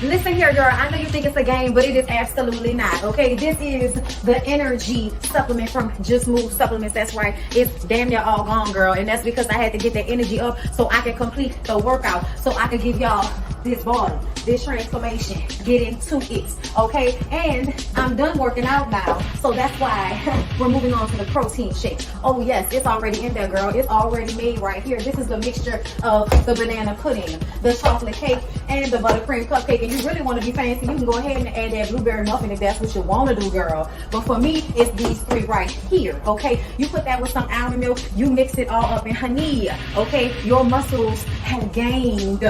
Listen here, girl. I know you think it's a game, but it is absolutely not. Okay, this is the energy supplement from Just Move Supplements. That's right. It's damn near all gone, girl, and that's because I had to get that energy up so I can complete the workout, so I can give y'all this body, this transformation, get into it. Okay, and I'm done working out now, so that's why we're moving on to the protein shake. Oh yes, it's already in there, girl. It's already made right here. This is the mixture of the banana pudding, the chocolate cake, and the buttercream cupcake. And you really want to be fancy, you can go ahead and add that blueberry muffin if that's what you want to do, girl. But for me, it's these three right here. Okay, you put that with some almond milk, you mix it all up in honey. Okay, your muscles have gained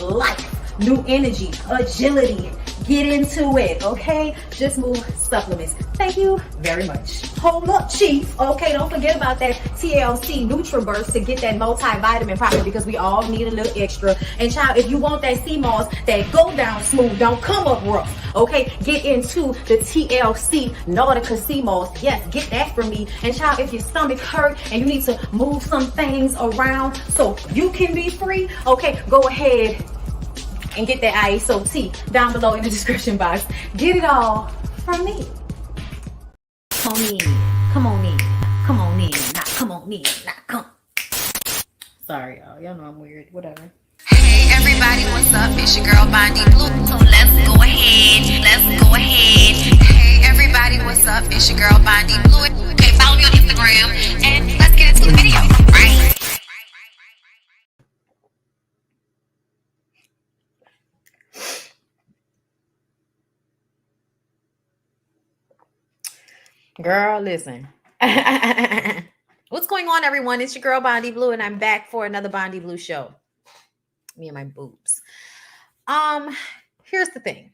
life, new energy, agility. Get into it, okay? Just Move Supplements. Thank you very much. Hold up, Chief. Okay, don't forget about that TLC NutriBurst to get that multivitamin pocket, because we all need a little extra. And child, if you want that sea moss that go down smooth, don't come up rough, okay? Get into the TLC Nautica sea moss. Yes, get that from me. And child, if your stomach hurt and you need to move some things around so you can be free, okay, go ahead and get that ISO tea down below in the description box. Get it all from me. Come on in, come on in, come on in, not come on in, not come. Sorry, y'all know I'm weird, whatever. Hey everybody, what's up? It's your girl BondyBlue. So let's go ahead. Hey everybody, what's up? It's your girl BondyBlue. Okay, follow me on Instagram and let's get into the video, right? Girl, listen. What's going on, everyone? It's your girl BondyBlue, and I'm back for another BondyBlue show. Me and my boobs. Here's the thing.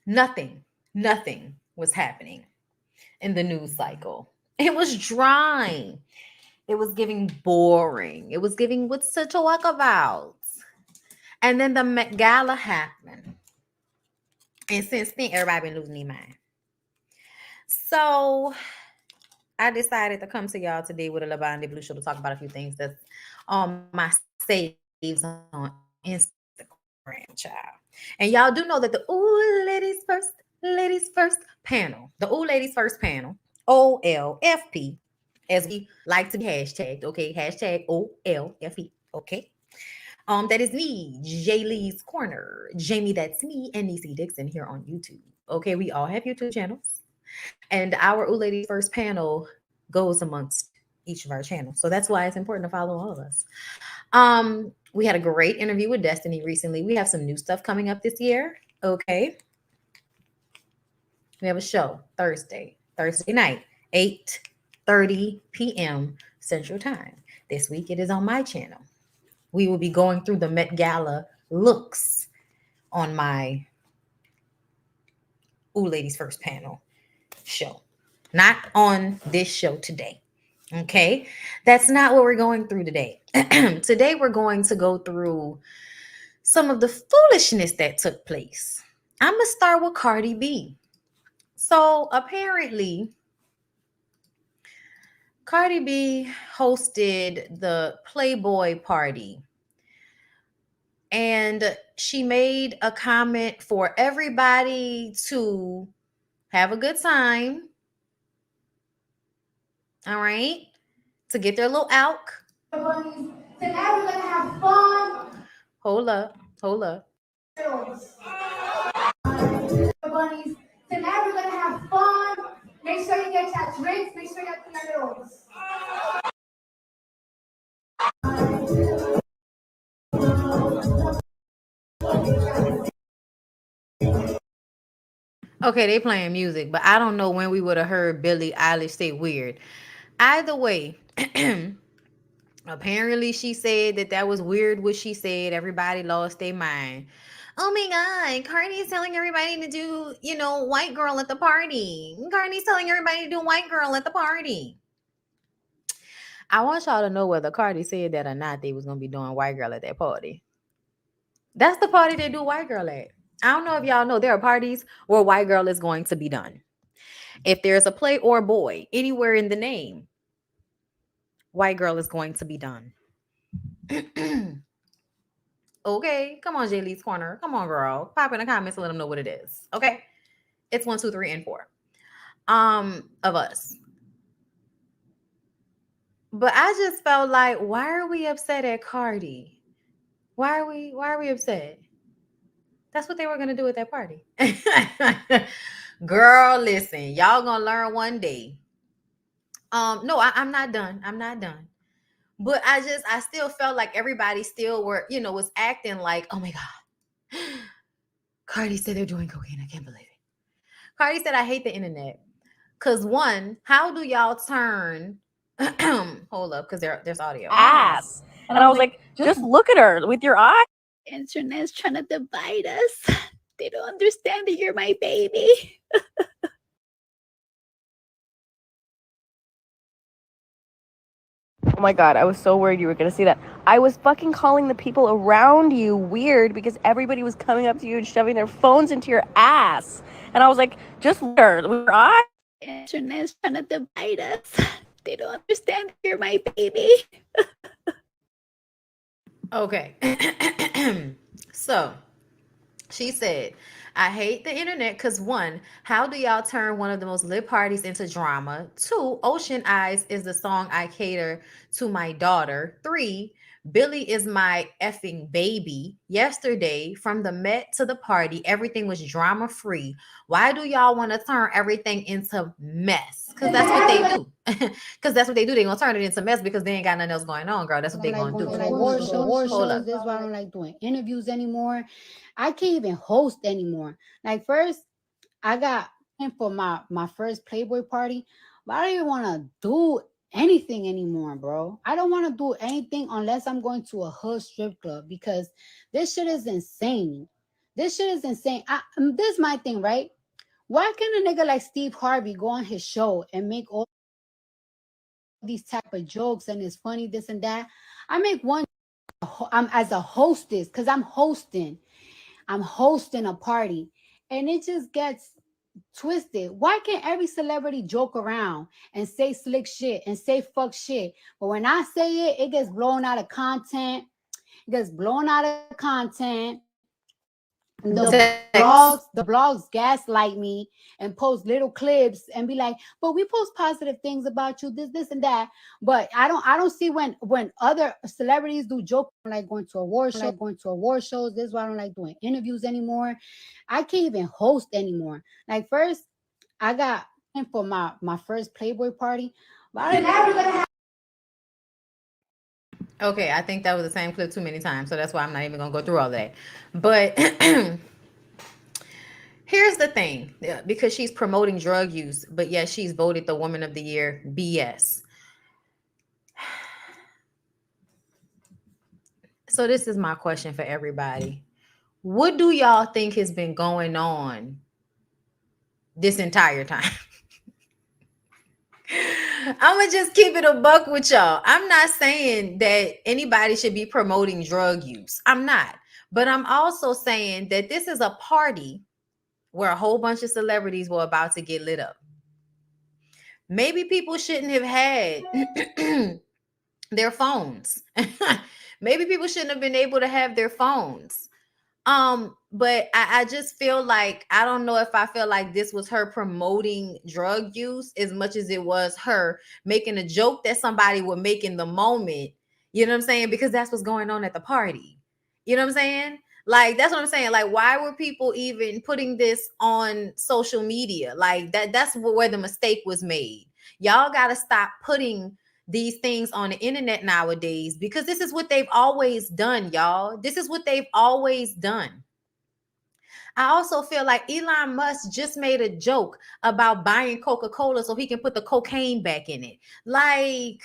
Nothing was happening in the news cycle. It was dry. It was giving boring. It was giving what's to talk about. And then the Met Gala happened. And since then, everybody been losing their mind. So I decided to come to y'all today with a La BondyBlue show to talk about a few things that's on my saves on Instagram, child. And y'all do know that the Ooh Ladies First panel, the Ooh Ladies First panel, OLFP, as we like to be hashtagged, okay? Hashtag OLFP, okay? That is me, Jaylee's Corner, Jamie, that's me, and Niecy Dixon here on YouTube. Okay, we all have YouTube channels. And our Ooh Ladies First panel goes amongst each of our channels. So that's why it's important to follow all of us. We had a great interview with Destiny recently. We have some new stuff coming up this year. Okay. We have a show Thursday night, 8:30 p.m. Central Time. This week it is on my channel. We will be going through the Met Gala looks on my Ooh Ladies First panel show. Not on this show today. Okay? That's not what we're going through today. Today we're going to go through some of the foolishness that took place. I'm going to start with Cardi B. So apparently, Cardi B hosted the Playboy party. And she made a comment for everybody to have a good time. All right? To get their little alk. Bunnies. Tonight we're gonna have fun. Hold up. Bunnies. Tonight we're gonna have fun. Make sure you get your drinks. Make sure you have clear Okay, they playing music, but I don't know when we would have heard Billie Eilish say weird. Either way, apparently she said that was weird what she said. Everybody lost their mind. Oh my God, Cardi's telling everybody to do, white girl at the party. Cardi's telling everybody to do white girl at the party. I want y'all to know whether Cardi said that or not, they was going to be doing white girl at that party. That's the party they do white girl at. I don't know if y'all know there are parties where white girl is going to be done. If there's a play or boy anywhere in the name, white girl is going to be done. Okay, come on, J Lee's Corner. Come on, girl. Pop in the comments and let them know what it is. Okay, it's 1, 2, 3, and 4. Of us. But I just felt like, why are we upset at Cardi? Why are we upset? That's what they were gonna do at that party. Girl, listen, y'all gonna learn one day. No, I'm not done. I'm not done. But I still felt like everybody still was acting like, oh my God, Cardi said they're doing cocaine. I can't believe it. Cardi said, I hate the internet. Cause one, how do y'all turn hold up, because there's audio. Ass. And I was like, just look at her with your eye. Internet's trying to divide us. They don't understand that you're my baby. Oh my God, I was so worried you were going to see that. I was fucking calling the people around you weird because everybody was coming up to you and shoving their phones into your ass. And I was like, just look at her with your eye. Internet's trying to divide us. They don't understand that you're my baby. Okay. So she said, I hate the internet because one, how do y'all turn one of the most lit parties into drama? 2, Ocean Eyes is the song I cater to my daughter. 3, Billy is my effing baby. Yesterday, from the Met to the party, everything was drama free. Why do y'all want to turn everything into mess? Because that's what they do. Because that's what they do. They're going to turn it into mess because they ain't got nothing else going on, girl. That's what they're going to do. Like war shows. This is why I don't like doing interviews anymore. I can't even host anymore. Like first, I got in for my first Playboy party, but I don't even want to do anything anymore, bro. I don't want to do anything unless I'm going to a hood strip club because this shit is insane. This shit is insane. This is my thing, right? Why can a nigga like Steve Harvey go on his show and make all these type of jokes and it's funny, this and that? I make one. I'm as a hostess because I'm hosting a party and it just gets twisted. Why can't every celebrity joke around and say slick shit and say fuck shit? But when I say it, it gets blown out of content. It gets blown out of content. The blogs gaslight me and post little clips and be like, but we post positive things about you, this and that. But I don't see when other celebrities do joke like going to award shows. This is why I don't like doing interviews anymore. I can't even host anymore. Like first, I got in for my first Playboy party. But Okay, I think that was the same clip too many times, so that's why I'm not even gonna go through all that. But here's the thing, because she's promoting drug use, but yet she's voted the Woman of the Year. BS. So this is my question for everybody. What do y'all think has been going on this entire time? I'm gonna just keep it a buck with y'all. I'm not saying that anybody should be promoting drug use. I'm not. But I'm also saying that this is a party where a whole bunch of celebrities were about to get lit up. Maybe people shouldn't have had their phones. Maybe people shouldn't have been able to have their phones. But I just feel like, I don't know if I feel like this was her promoting drug use as much as it was her making a joke that somebody would make in the moment. You know what I'm saying? Because that's what's going on at the party. You know what I'm saying? Like, that's what I'm saying. Like, why were people even putting this on social media? Like, that's where the mistake was made. Y'all got to stop putting these things on the internet nowadays, because this is what they've always done, y'all. This is what they've always done. I also feel like Elon Musk just made a joke about buying Coca-Cola so he can put the cocaine back in it. Like,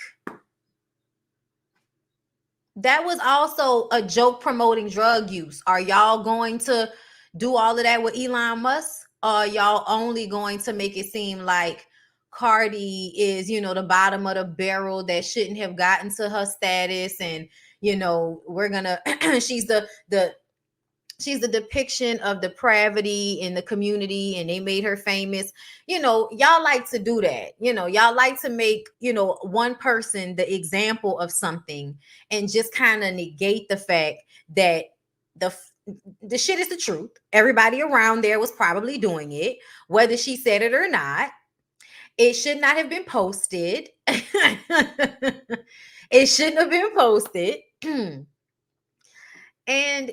that was also a joke promoting drug use. Are y'all going to do all of that with Elon Musk? Or are y'all only going to make it seem like Cardi is, the bottom of the barrel that shouldn't have gotten to her status, and we're gonna she's the depiction of depravity in the community and they made her famous. Y'all like to do that. Y'all like to make one person the example of something and just kind of negate the fact that the shit is the truth. Everybody around there was probably doing it, whether she said it or not. It should not have been posted. It shouldn't have been posted. And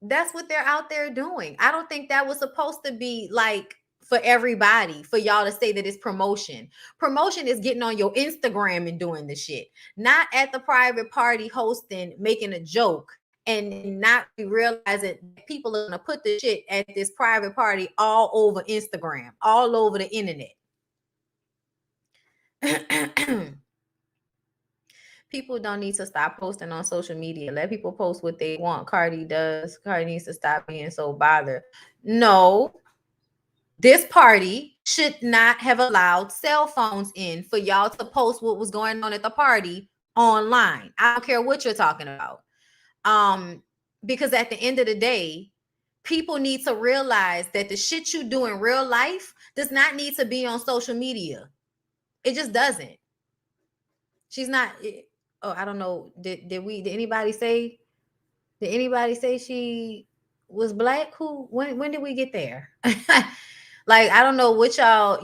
that's what they're out there doing. I don't think that was supposed to be like for everybody, for y'all to say that it's promotion. Promotion is getting on your Instagram and doing the shit, not at the private party hosting, making a joke, and not realizing people are gonna put the shit at this private party all over Instagram, all over the internet. People don't need to stop posting on social media. Let people post what they want. Cardi needs to stop being so bothered. No, this party should not have allowed cell phones in for y'all to post what was going on at the party online. I don't care what you're talking about. Because at the end of the day, people need to realize that the shit you do in real life does not need to be on social media. It just doesn't. She's not. Oh, I don't know. Did anybody say she was black? When did we get there? Like, I don't know what y'all,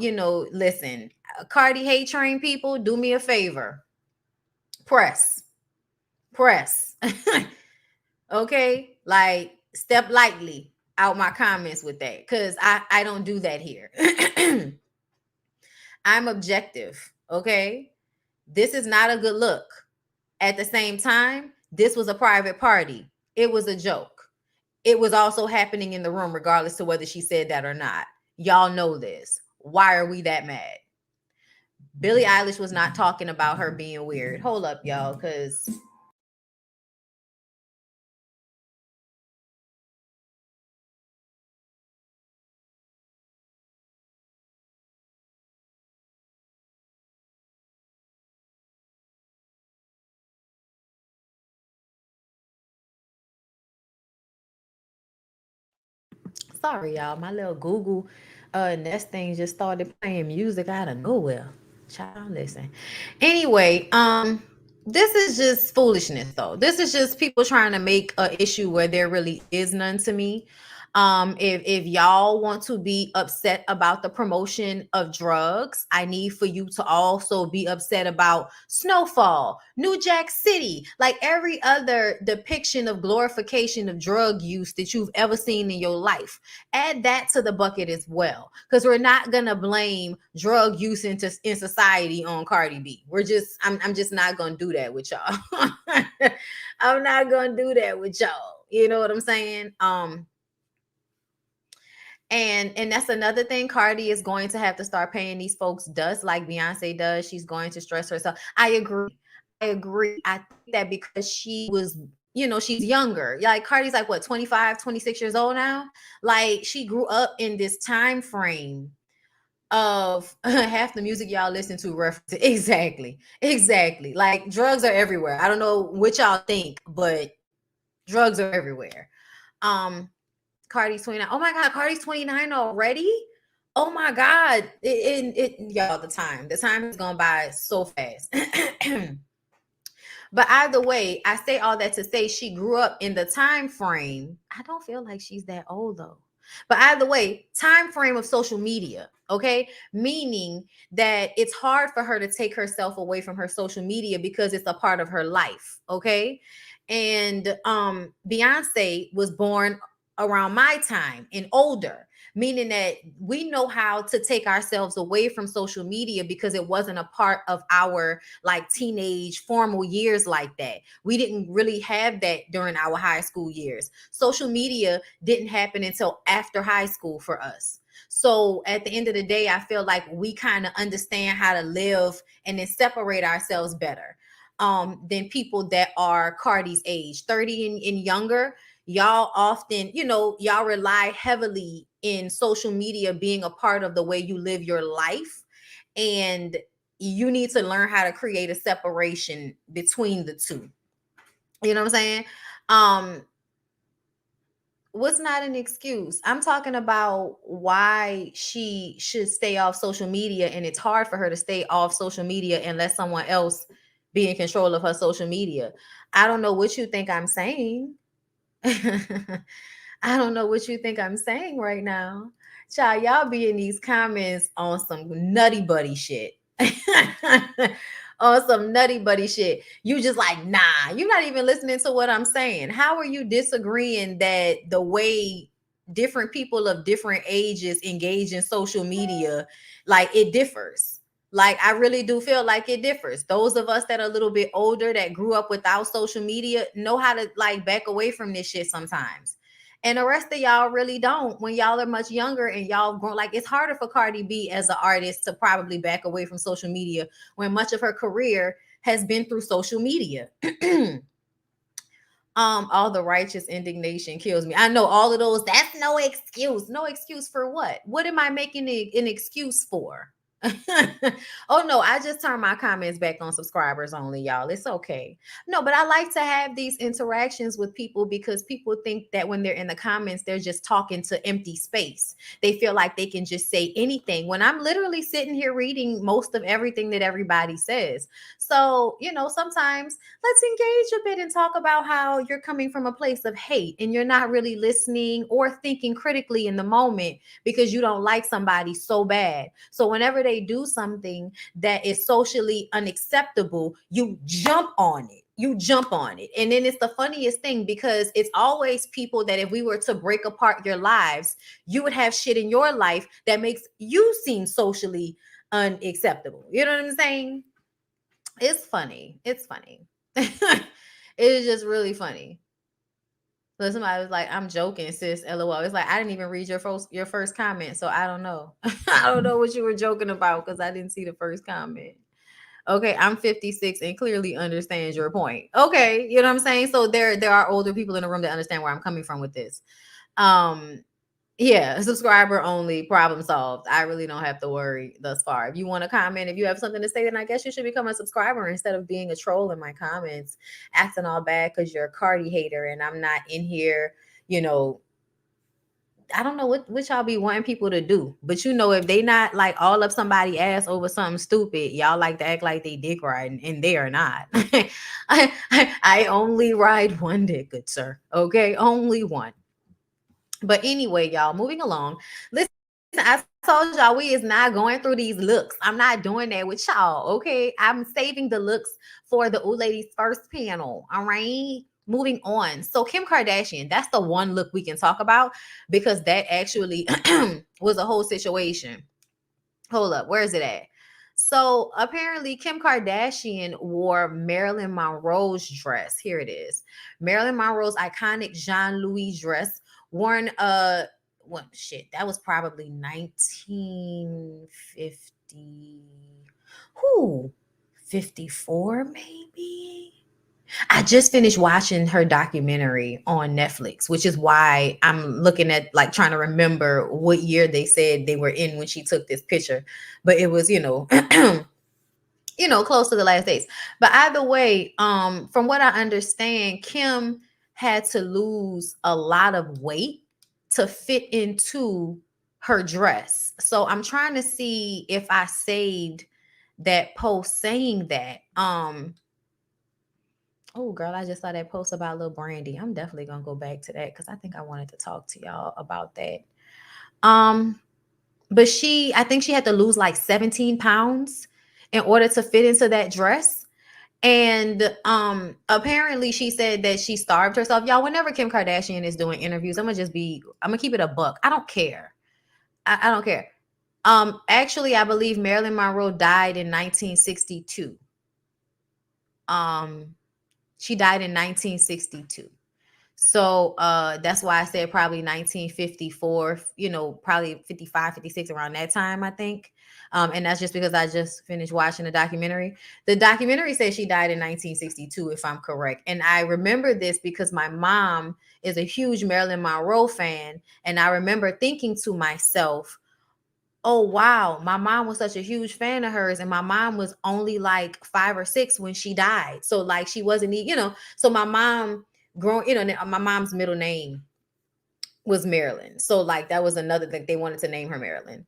listen, Cardi hate train people, do me a favor. Press. Okay? Like, step lightly out my comments with that, because I don't do that here. I'm objective, okay? This is not a good look. At the same time, this was a private party. It was a joke. It was also happening in the room, regardless of whether she said that or not. Y'all know this. Why are we that mad? Billie Eilish was not talking about her being weird. Hold up, y'all, because sorry, y'all. My little Google Nest thing just started playing music out of nowhere. Child, listen. Anyway, this is just foolishness, though. This is just people trying to make an issue where there really is none to me. If y'all want to be upset about the promotion of drugs, I need for you to also be upset about Snowfall, New Jack City, like every other depiction of glorification of drug use that you've ever seen in your life. Add that to the bucket as well, because we're not gonna blame drug use in society on Cardi B. I'm just not gonna do that with y'all. I'm not gonna do that with y'all. You know what I'm saying? And that's another thing. Cardi is going to have to start paying these folks dust like Beyonce does. She's going to stress herself. I agree. I think that because she was, she's younger. Like Cardi's like what, 25, 26 years old now? Like she grew up in this time frame of half the music y'all listen to references. Exactly. Like drugs are everywhere. I don't know what y'all think, but drugs are everywhere. Cardi's 29. Oh my God, Cardi's 29 already? Oh my God. Y'all, the time has gone by so fast. But either way, I say all that to say she grew up in the time frame. I don't feel like she's that old though. But either way, time frame of social media, okay? Meaning that it's hard for her to take herself away from her social media because it's a part of her life, okay? And Beyonce was born around my time and older, meaning that we know how to take ourselves away from social media because it wasn't a part of our like teenage formal years like that. We didn't really have that during our high school years. Social media didn't happen until after high school for us. So at the end of the day, I feel like we kind of understand how to live and then separate ourselves better than people that are Cardi's age, 30 and younger. Y'all often, y'all rely heavily in social media being a part of the way you live your life. And you need to learn how to create a separation between the two. You know what I'm saying? What's not an excuse? I'm talking about why she should stay off social media, and it's hard for her to stay off social media and let someone else be in control of her social media. I don't know what you think I'm saying. I don't know what you think I'm saying right now. Child, y'all be in these comments on some nutty buddy shit. On some nutty buddy shit. You just like, nah, you're not even listening to what I'm saying. How are you disagreeing that the way different people of different ages engage in social media, like it differs? Like, I really do feel like it differs. Those of us that are a little bit older that grew up without social media know how to like back away from this shit sometimes. And the rest of y'all really don't. When y'all are much younger and y'all grown, like it's harder for Cardi B as an artist to probably back away from social media when much of her career has been through social media. All the righteous indignation kills me. I know all of those. That's no excuse. No excuse for what? What am I making an excuse for? Oh no, I just turned my comments back on subscribers only, y'all. It's okay. No, but I like to have these interactions with people because people think that when they're in the comments, they're just talking to empty space. They feel like they can just say anything when I'm literally sitting here reading most of everything that everybody says. So, sometimes let's engage a bit and talk about how you're coming from a place of hate and you're not really listening or thinking critically in the moment because you don't like somebody so bad. So whenever they do something that is socially unacceptable, you jump on it. You jump on it. And then it's the funniest thing because it's always people that if we were to break apart your lives, you would have shit in your life that makes you seem socially unacceptable. You know what I'm saying? It's funny. It's funny. It is just really funny. So somebody was like, "I'm joking, sis." LOL. It's like I didn't even read your first comment, so I don't know. I don't know what you were joking about because I didn't see the first comment. Okay, I'm 56 and clearly understands your point. Okay, you know what I'm saying? So there are older people in the room that understand where I'm coming from with this. Yeah, subscriber only, problem solved. I really don't have to worry thus far. If you want to comment, if you have something to say, then I guess you should become a subscriber instead of being a troll in my comments, acting all bad because you're a Cardi hater and I'm not in here, I don't know what y'all be wanting people to do. But if they not like all up somebody ass over something stupid, y'all like to act like they dick riding and they are not. I only ride one dick, good sir. Okay, only one. But anyway, y'all, moving along. Listen, I told y'all we is not going through these looks. I'm not doing that with y'all, okay? I'm saving the looks for the Ooh Ladies first panel, all right? Moving on. So Kim Kardashian, that's the one look we can talk about because that actually was a whole situation. Hold up, where is it at? So apparently Kim Kardashian wore Marilyn Monroe's dress. Here it is. Marilyn Monroe's iconic Jean-Louis dress worn what shit, that was probably 1950. 54 maybe. I just finished watching her documentary on Netflix, which is why I'm looking at like trying to remember what year they said they were in when she took this picture. But it was, close to the last days. But either way, from what I understand, Kim had to lose a lot of weight to fit into her dress. So I'm trying to see if I saved that post saying that. Oh, girl, I just saw that post about Lil Brandy. I'm definitely gonna go back to that because I think I wanted to talk to y'all about that. But I think she had to lose like 17 pounds in order to fit into that dress. And apparently she said that she starved herself. Y'all, whenever Kim Kardashian is doing interviews, I'm gonna keep it a buck. I don't care. I don't care. Actually, I believe Marilyn Monroe died in 1962. She died in 1962. So that's why I said probably 1954, probably 55, 56 around that time, I think. And that's just because I just finished watching the documentary. The documentary says she died in 1962, if I'm correct. And I remember this because my mom is a huge Marilyn Monroe fan. And I remember thinking to myself, oh, wow, my mom was such a huge fan of hers. And my mom was only like 5 or 6 when she died. So like she wasn't, so my mom my mom's middle name was Marilyn. So like that was another thing they wanted to name her Marilyn.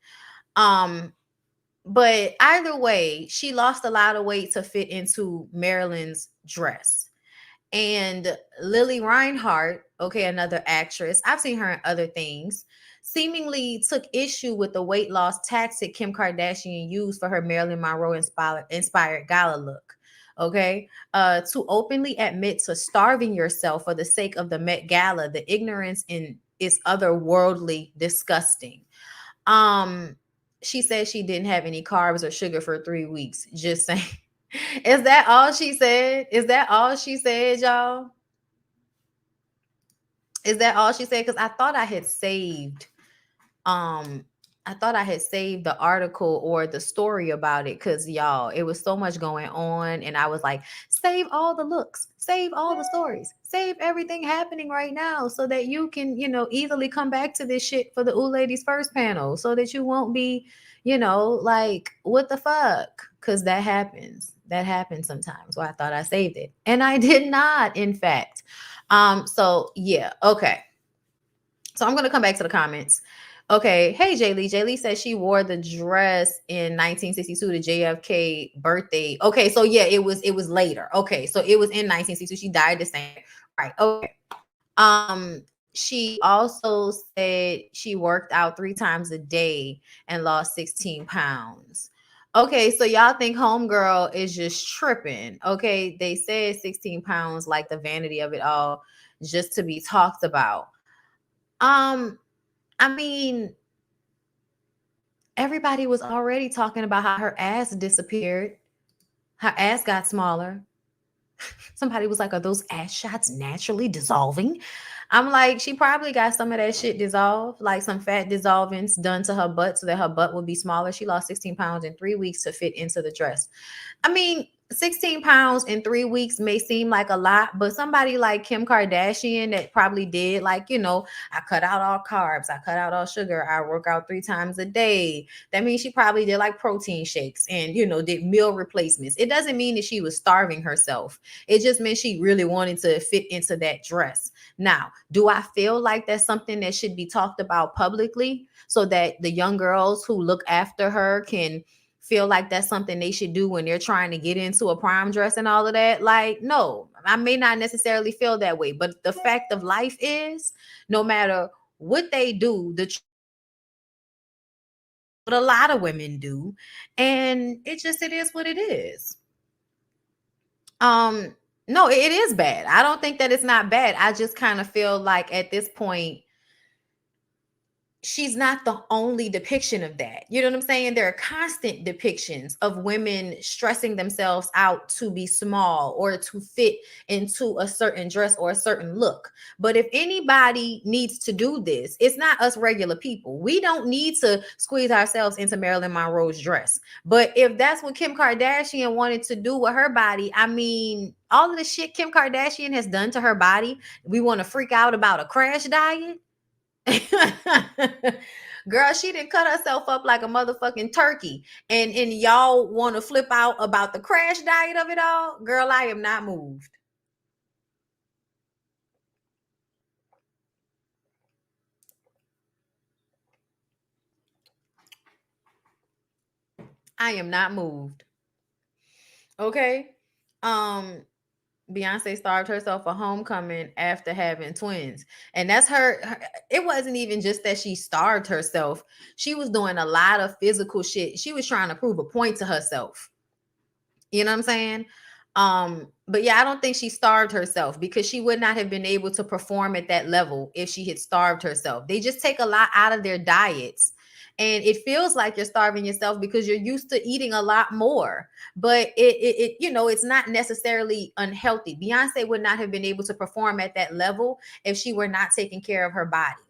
But either way, she lost a lot of weight to fit into Marilyn's dress. And Lily Reinhart, okay, another actress, I've seen her in other things, seemingly took issue with the weight loss tactic Kim Kardashian used for her Marilyn Monroe inspired gala look. Okay, to openly admit to starving yourself for the sake of the Met Gala, the ignorance in is otherworldly disgusting. Um, she said she didn't have any carbs or sugar for 3 weeks. Just saying. Is that all she said? Is that all she said, y'all? Is that all she said? Because um I thought I had saved the article or the story about it, because y'all, it was so much going on, and I was like, save all the looks, save all the stories, save everything happening right now, so that you can, easily come back to this shit for the Ooh Ladies First panel, so that you won't be, like, what the fuck? Because that happens sometimes. So I thought I saved it, and I did not, in fact. So yeah, okay. So I'm gonna come back to the comments. Okay, hey Jaylee. Jaylee says she wore the dress in 1962 to JFK birthday. Okay, so yeah, it was later. Okay, so it was in 1962. She died the same. Right. Okay. She also said she worked out 3 times a day and lost 16 pounds. Okay, so y'all think homegirl is just tripping. Okay, they said 16 pounds, like the vanity of it all, just to be talked about. I mean, everybody was already talking about how her ass disappeared. Her ass got smaller. Somebody was like, are those ass shots naturally dissolving? I'm like, she probably got some of that shit dissolved, like some fat dissolvents done to her butt so that her butt would be smaller. She lost 16 pounds in 3 weeks to fit into the dress. I mean, 16 pounds in 3 weeks may seem like a lot, but somebody like Kim Kardashian that probably did, like, I cut out all carbs, I cut out all sugar, I work out 3 times a day. That means she probably did like protein shakes and, did meal replacements. It doesn't mean that she was starving herself. It just meant she really wanted to fit into that dress. Now, do I feel like that's something that should be talked about publicly so that the young girls who look after her can feel like that's something they should do when they're trying to get into a prom dress and all of that? Like, no, I may not necessarily feel that way, but the fact of life is, no matter what they do, what a lot of women do, and it is what it is. No, it is bad. I don't think that it's not bad. I just kind of feel like at this point, she's not the only depiction of that. You know what I'm saying? There are constant depictions of women stressing themselves out to be small or to fit into a certain dress or a certain look. But if anybody needs to do this, it's not us regular people. We don't need to squeeze ourselves into Marilyn Monroe's dress. But if that's what Kim Kardashian wanted to do with her body, I mean, all of the shit Kim Kardashian has done to her body, we want to freak out about a crash diet? Girl, she didn't cut herself up like a motherfucking turkey, and y'all want to flip out about the crash diet of it all? Girl, I am not moved. I am not moved. Okay. Beyonce starved herself for homecoming after having twins. And that's her. It wasn't even just that she starved herself. She was doing a lot of physical shit. She was trying to prove a point to herself. You know what I'm saying? But yeah, I don't think she starved herself, because she would not have been able to perform at that level if she had starved herself. They just take a lot out of their diets. And it feels like you're starving yourself because you're used to eating a lot more. But it's not necessarily unhealthy. Beyonce would not have been able to perform at that level if she were not taking care of her body.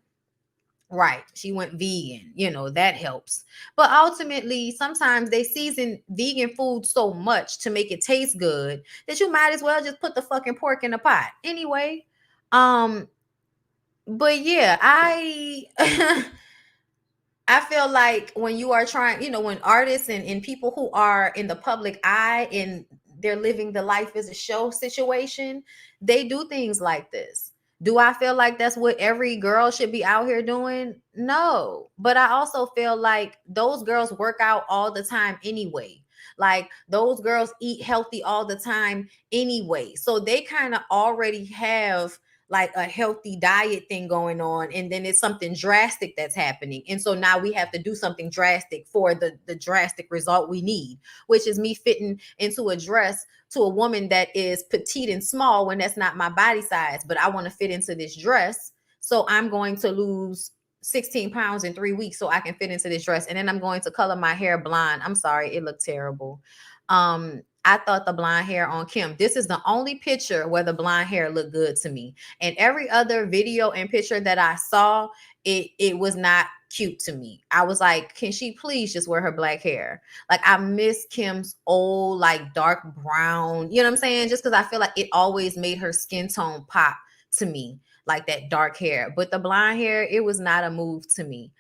Right. She went vegan, that helps. But ultimately, sometimes they season vegan food so much to make it taste good that you might as well just put the fucking pork in the pot. Anyway, but yeah, I feel like when you are trying, when artists and people who are in the public eye and they're living the life as a show situation, they do things like this. Do I feel like that's what every girl should be out here doing? No. But I also feel like those girls work out all the time anyway. Like those girls eat healthy all the time anyway. So they kind of already have like a healthy diet thing going on, and then it's something drastic that's happening, and so now we have to do something drastic for the drastic result we need, which is me fitting into a dress to a woman that is petite and small when that's not my body size, but I want to fit into this dress, so I'm going to lose 16 pounds in 3 weeks so I can fit into this dress, and then I'm going to color my hair blonde. I'm sorry, it looked terrible. I thought the blonde hair on Kim, this is the only picture where the blonde hair looked good to me. And every other video and picture that I saw, it was not cute to me. I was like, can she please just wear her black hair? Like I miss Kim's old, like dark brown, you know what I'm saying? Just because I feel like it always made her skin tone pop to me, like that dark hair. But the blonde hair, it was not a move to me.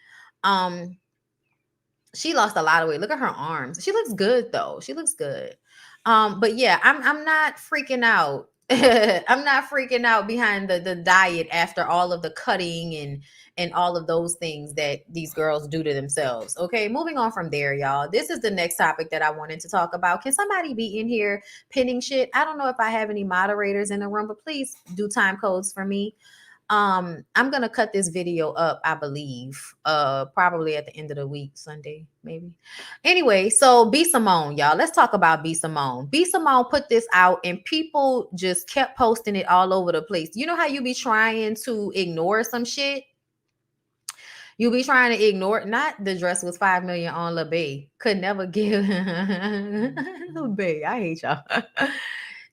She lost a lot of weight. Look at her arms. She looks good though. She looks good. But yeah, I'm not freaking out. I'm not freaking out behind the diet after all of the cutting and all of those things that these girls do to themselves. Okay, moving on from there, y'all. This is the next topic that I wanted to talk about. Can somebody be in here pinning shit? I don't know if I have any moderators in the room, but please do time codes for me. I'm gonna cut this video up, I believe, probably at the end of the week, Sunday, maybe. Anyway, so B Simone, y'all, let's talk about B Simone. B Simone put this out and people just kept posting it all over the place. You know how you be trying to ignore some shit? You be trying to ignore, not the dress was 5 million on La Bay. Could never give La Bay. I hate y'all.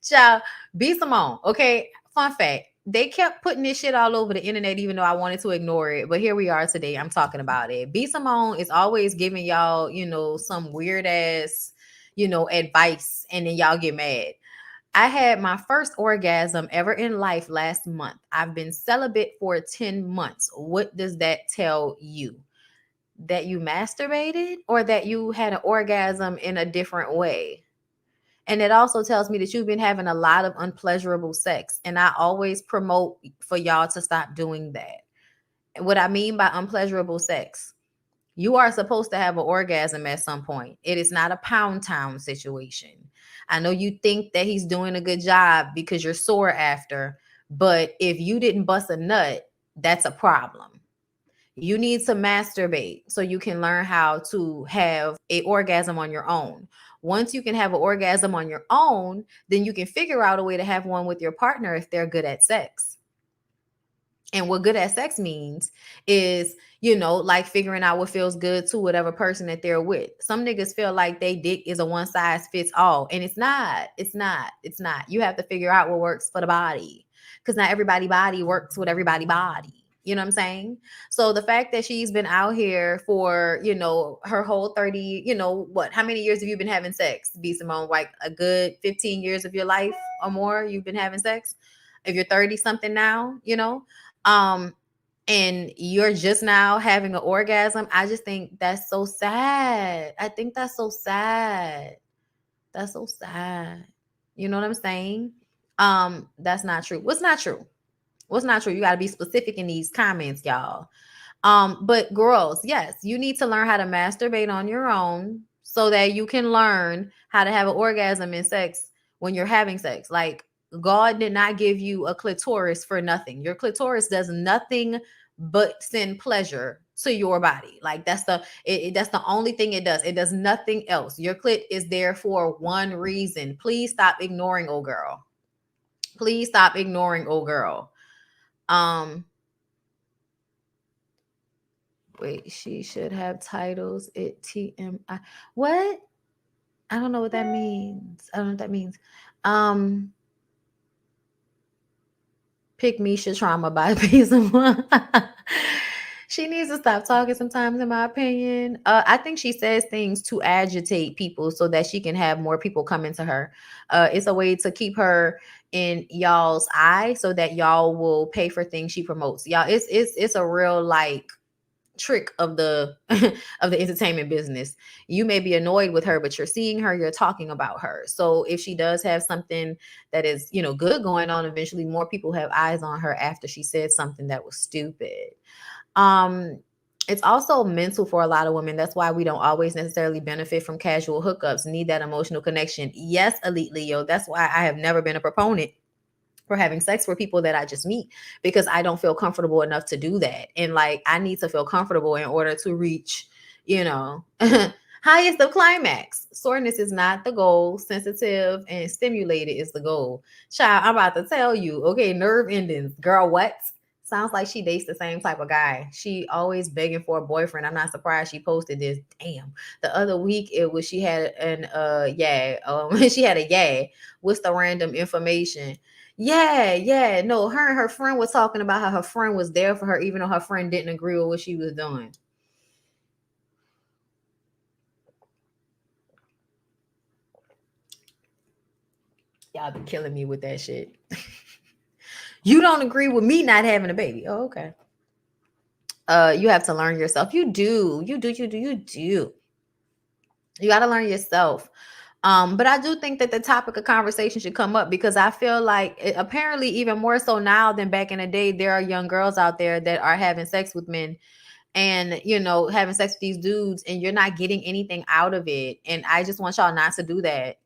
Child, B Simone, okay? Fun fact. They kept putting this shit all over the internet, even though I wanted to ignore it. But here we are today. I'm talking about it. B Simone is always giving y'all, some weird ass, advice, and then y'all get mad. I had my first orgasm ever in life last month. I've been celibate for 10 months. What does that tell you? That you masturbated or that you had an orgasm in a different way? And it also tells me that you've been having a lot of unpleasurable sex. And I always promote for y'all to stop doing that. What I mean by unpleasurable sex, you are supposed to have an orgasm at some point. It is not a pound town situation. I know you think that he's doing a good job because you're sore after, but if you didn't bust a nut, that's a problem. You need to masturbate so you can learn how to have an orgasm on your own. Once you can have an orgasm on your own, then you can figure out a way to have one with your partner if they're good at sex. And what good at sex means is, like figuring out what feels good to whatever person that they're with. Some niggas feel like they dick is a one size fits all. And it's not. It's not. You have to figure out what works for the body. Because not everybody's body works with everybody's body. You know what I'm saying? So the fact that she's been out here for, her whole 30, how many years have you been having sex? B Simone, like a good 15 years of your life or more you've been having sex? If you're 30 something now, and you're just now having an orgasm, I just think that's so sad. I think that's so sad. That's so sad. You know what I'm saying? That's not true. What's not true? What's not true? You got to be specific in these comments, y'all. But girls, yes, you need to learn how to masturbate on your own so that you can learn how to have an orgasm in sex when you're having sex. Like, God did not give you a clitoris for nothing. Your clitoris does nothing but send pleasure to your body. Like that's the only thing it does. It does nothing else. Your clit is there for one reason. Please stop ignoring old girl. Please stop ignoring old girl. Wait, she should have titles. It TMI. What? I don't know what that means. I don't know what that means. Pick Misha Trauma by Piece of One. She needs to stop talking sometimes, in my opinion. I think she says things to agitate people so that she can have more people come into her. It's a way to keep her in y'all's eye so that y'all will pay for things she promotes. Y'all, it's a real like trick of the of the entertainment business. You may be annoyed with her, but you're seeing her, you're talking about her. So if she does have something that is, good going on, eventually more people have eyes on her after she said something that was stupid. It's also mental for a lot of women. That's why we don't always necessarily benefit from casual hookups, need that emotional connection. Yes, Elite Leo. That's why I have never been a proponent for having sex for people that I just meet, because I don't feel comfortable enough to do that. And like, I need to feel comfortable in order to reach, you know, highest of climax. Soreness is not the goal. Sensitive and stimulated is the goal. Child, I'm about to tell you, okay, nerve endings. Girl, what? Sounds like she dates the same type of guy. She always begging for a boyfriend. I'm not surprised she posted this. Damn. The other week it was she had an she had a with the random information. Yeah. No, her and her friend was talking about how her friend was there for her, even though her friend didn't agree with what she was doing. Y'all be killing me with that shit. You don't agree with me not having a baby. Oh, okay. You have to learn yourself. You do. You got to learn yourself. But I do think that the topic of conversation should come up, because I feel like apparently even more so now than back in the day, there are young girls out there that are having sex with men and, you know, having sex with these dudes, and you're not getting anything out of it. And I just want y'all not to do that.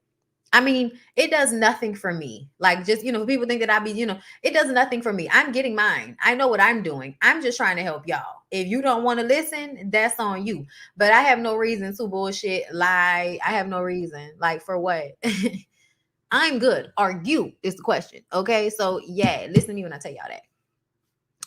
I mean, it does nothing for me. Like, just, you know, people think that I be, you know, it does nothing for me. I'm getting mine. I know what I'm doing. I'm just trying to help y'all. If you don't want to listen, that's on you. But I have no reason to bullshit, lie. I have no reason. Like, for what? I'm good. Are you? Is the question. Okay. So, yeah, listen to me when I tell y'all that.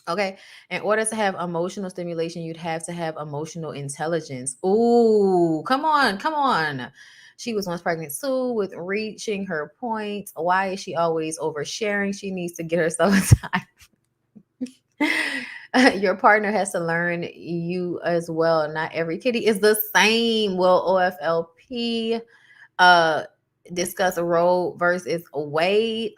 Okay. In order to have emotional stimulation, you'd have to have emotional intelligence. Ooh, come on. She was once pregnant too, with reaching her point. Why is she always oversharing? She needs to get herself time. Your partner has to learn you as well. Not every kitty is the same. Will OFLP discuss a Roe versus Wade?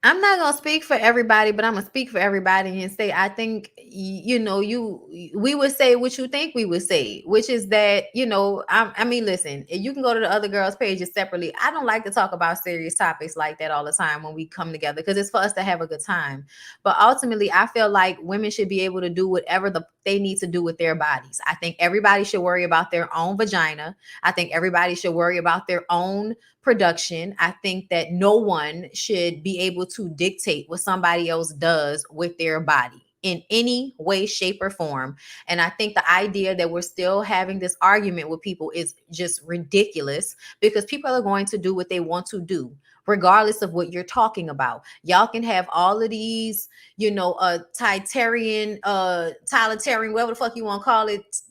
I'm not gonna speak for everybody, but I'm gonna speak for everybody and say I think we would say what you think we would say, which is that I mean, listen, you can go to the other girls' pages separately. I don't like to talk about serious topics like that all the time when we come together, because it's for us to have a good time. But ultimately, I feel like women should be able to do whatever they need to do with their bodies. I think everybody should worry about their own vagina. I think everybody should worry about their own production. I think that no one should be able to dictate what somebody else does with their body in any way, shape, or form. And I think the idea that we're still having this argument with people is just ridiculous, because people are going to do what they want to do, regardless of what you're talking about. Y'all can have all of these, totalitarian, whatever the fuck you want to call it,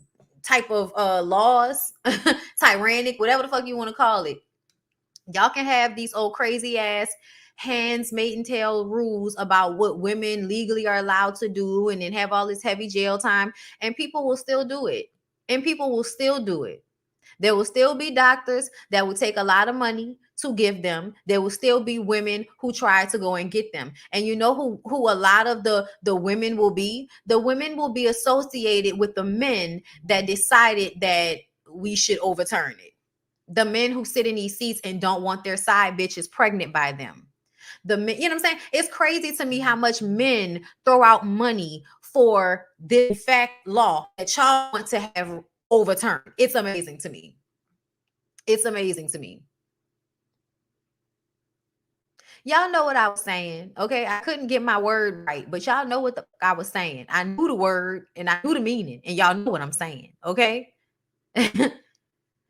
type of laws, tyrannic, whatever the fuck you want to call it. Y'all can have these old crazy ass hands, mate, and tail rules about what women legally are allowed to do, and then have all this heavy jail time, and people will still do it. There will still be doctors that will take a lot of money to give them. There will still be women who try to go and get them. And you know who a lot of the women will be? The women will be associated with the men that decided that we should overturn it. The men who sit in these seats and don't want their side bitches pregnant by them. The men, you know what I'm saying? It's crazy to me how much men throw out money for this fact law that y'all want to have overturned. It's amazing to me. Y'all know what I was saying, okay? I couldn't get my word right, but y'all know what the fuck I was saying. I knew the word and I knew the meaning, and y'all know what I'm saying, okay?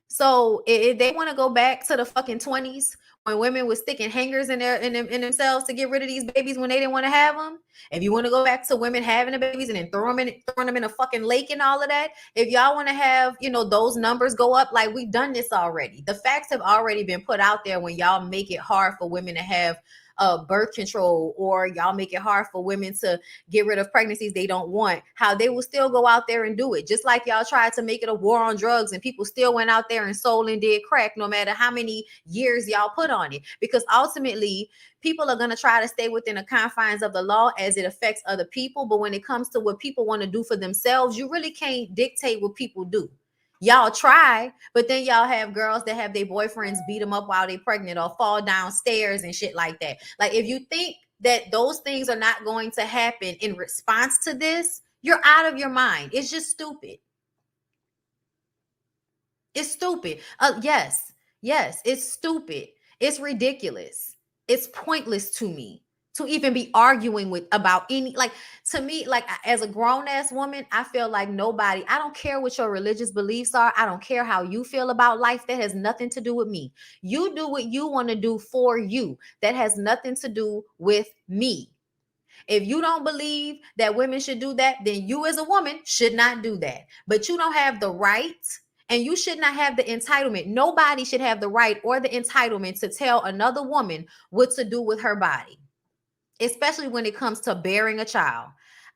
So if they want to go back to the fucking 20s when women were sticking hangers in themselves to get rid of these babies when they didn't want to have them, if you want to go back to women having the babies and then throwing them in a fucking lake and all of that, if y'all want to have, those numbers go up, like, we've done this already. The facts have already been put out there. When y'all make it hard for women to have birth control, or y'all make it hard for women to get rid of pregnancies they don't want, how they will still go out there and do it. Just like y'all tried to make it a war on drugs, and people still went out there and sold and did crack, no matter how many years y'all put on it. Because ultimately, people are going to try to stay within the confines of the law as it affects other people. But when it comes to what people want to do for themselves, you really can't dictate what people do. Y'all try, but then y'all have girls that have their boyfriends beat them up while they're pregnant, or fall downstairs and shit like that. Like, if you think that those things are not going to happen in response to this, you're out of your mind. It's just stupid. It's stupid. Yes, it's stupid. It's ridiculous. It's pointless to me to even be arguing with about any, like, to me, like, as a grown-ass woman, I feel like nobody, I don't care what your religious beliefs are. I don't care how you feel about life. That has nothing to do with me. You do what you want to do for you. That has nothing to do with me. If you don't believe that women should do that, then you as a woman should not do that. But you don't have the right, and you should not have the entitlement. Nobody should have the right or the entitlement to tell another woman what to do with her body, especially when it comes to bearing a child.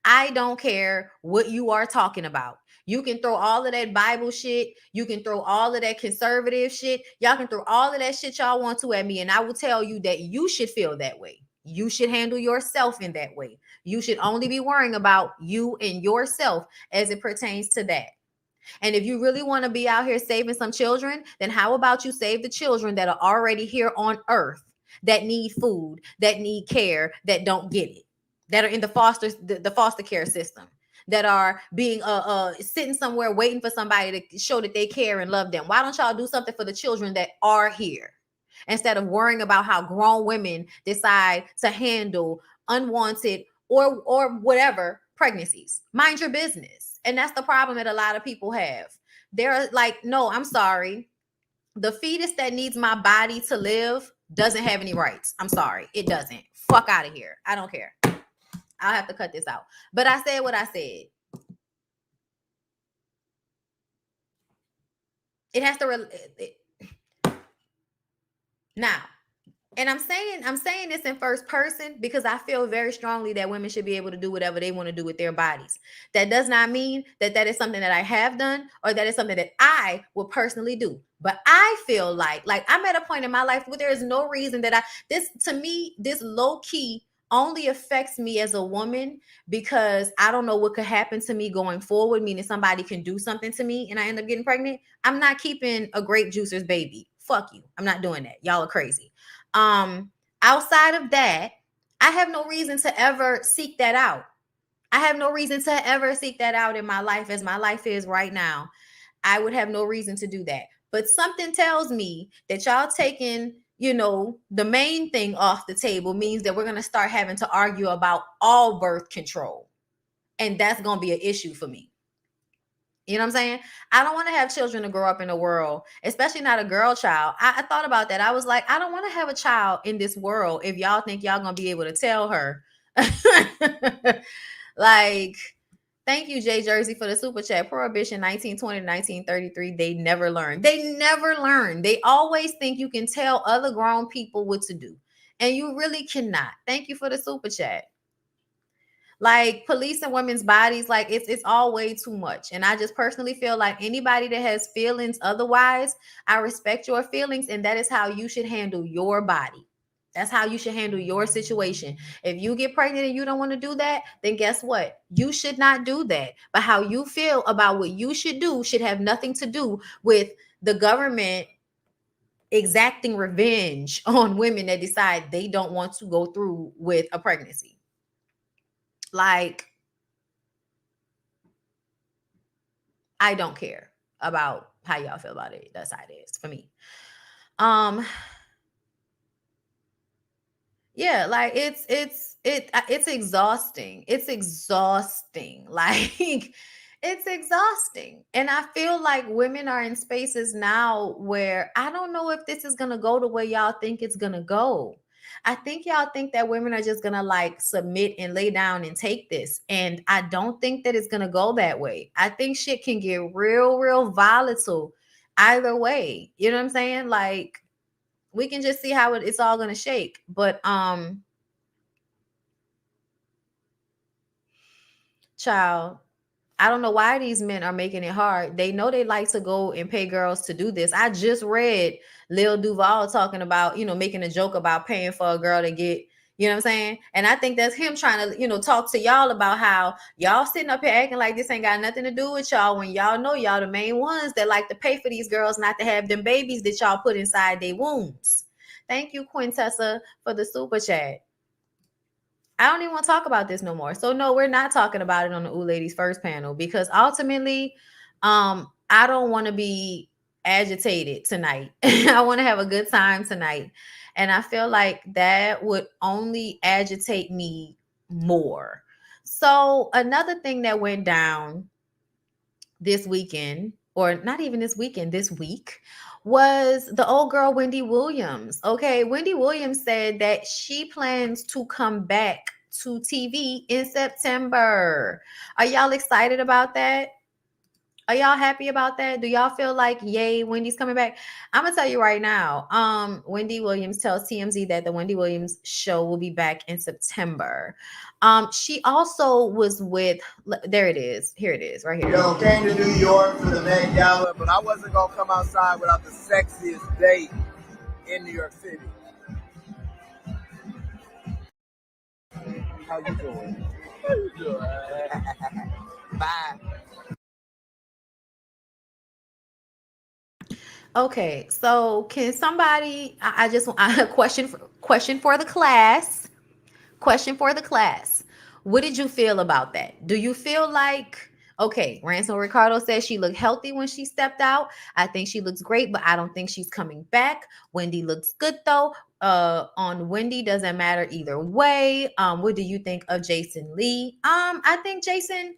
I don't care what you are talking about. You can throw all of that Bible shit. You can throw all of that conservative shit. Y'all can throw all of that shit y'all want to at me, and I will tell you that you should feel that way. You should handle yourself in that way. You should only be worrying about you and yourself as it pertains to that. And if you really want to be out here saving some children, then how about you save the children that are already here on earth, that need food, that need care, that don't get it, that are in the foster care system, that are being sitting somewhere waiting for somebody to show that they care and love them. Why don't y'all do something for the children that are here, instead of worrying about how grown women decide to handle unwanted or whatever pregnancies? Mind your business. And that's the problem that a lot of people have. They're like, no, I'm sorry. The fetus that needs my body to live doesn't have any rights. I'm sorry. It doesn't. Fuck out of here. I don't care. I'll have to cut this out. But I said what I said. It has to now. And I'm saying this in first person because I feel very strongly that women should be able to do whatever they want to do with their bodies. That does not mean that that is something that I have done or that is something that I will personally do. But I feel like I'm at a point in my life where there is no reason that this low key only affects me as a woman because I don't know what could happen to me going forward, meaning somebody can do something to me and I end up getting pregnant. I'm not keeping a grape juicer's baby. Fuck you. I'm not doing that. Y'all are crazy. Outside of that, I have no reason to ever seek that out. I have no reason to ever seek that out in my life as my life is right now. I would have no reason to do that. But something tells me that y'all taking, the main thing off the table means that we're going to start having to argue about all birth control. And that's going to be an issue for me. You know what I'm saying? I don't want to have children to grow up in a world, especially not a girl child. I thought about that. I was like, I don't want to have a child in this world if y'all think y'all going to be able to tell her. Like, thank you, Jay Jersey, for the super chat. Prohibition 1920 to 1933. They never learned. They always think you can tell other grown people what to do. And you really cannot. Thank you for the super chat. Like, policing women's bodies, like it's all way too much. And I just personally feel like anybody that has feelings otherwise, I respect your feelings, and that is how you should handle your body. That's how you should handle your situation. If you get pregnant and you don't want to do that, then guess what? You should not do that. But how you feel about what you should do should have nothing to do with the government exacting revenge on women that decide they don't want to go through with a pregnancy. Like, I don't care about how y'all feel about it. That's how it is for me. Yeah, like it's exhausting. It's exhausting. Like, it's exhausting. And I feel like women are in spaces now where I don't know if this is gonna go the way y'all think it's gonna go. I think y'all think that women are just gonna like submit and lay down and take this. And I don't think that it's gonna go that way. I think shit can get real, real volatile either way. You know what I'm saying? Like, we can just see how it's all gonna shake. But child, I don't know why these men are making it hard. They know they like to go and pay girls to do this. I just read Lil Duval talking about, making a joke about paying for a girl to get, you know what I'm saying? And I think that's him trying to, talk to y'all about how y'all sitting up here acting like this ain't got nothing to do with y'all when y'all know y'all the main ones that like to pay for these girls not to have them babies that y'all put inside their wombs. Thank you, Quintessa, for the super chat. I don't even want to talk about this no more. So no, we're not talking about it on the Ooh Ladies first panel because ultimately, I don't want to be agitated tonight. I want to have a good time tonight. And I feel like that would only agitate me more. So another thing that went down this weekend, or not even this weekend, this week, was the old girl Wendy Williams. Okay, Wendy Williams said that she plans to come back to TV in September. Are y'all excited about that? Are y'all happy about that? Do y'all feel like, yay, Wendy's coming back? I'm gonna tell you right now. Wendy Williams tells TMZ that the Wendy Williams show will be back in September. She also was with. There it is. Here it is, right here. Yo, came to New York for the Met Gala, but I wasn't gonna come outside without the sexiest date in New York City. How you doing? How you doing? Bye. Okay, so can somebody? I just want a question for the class. Question for the class. What did you feel about that? Do you feel like, okay, Ransom Ricardo says she looked healthy when she stepped out. I think she looks great, but I don't think she's coming back. Wendy looks good though. On Wendy doesn't matter either way. What do you think of Jason Lee? I think Jason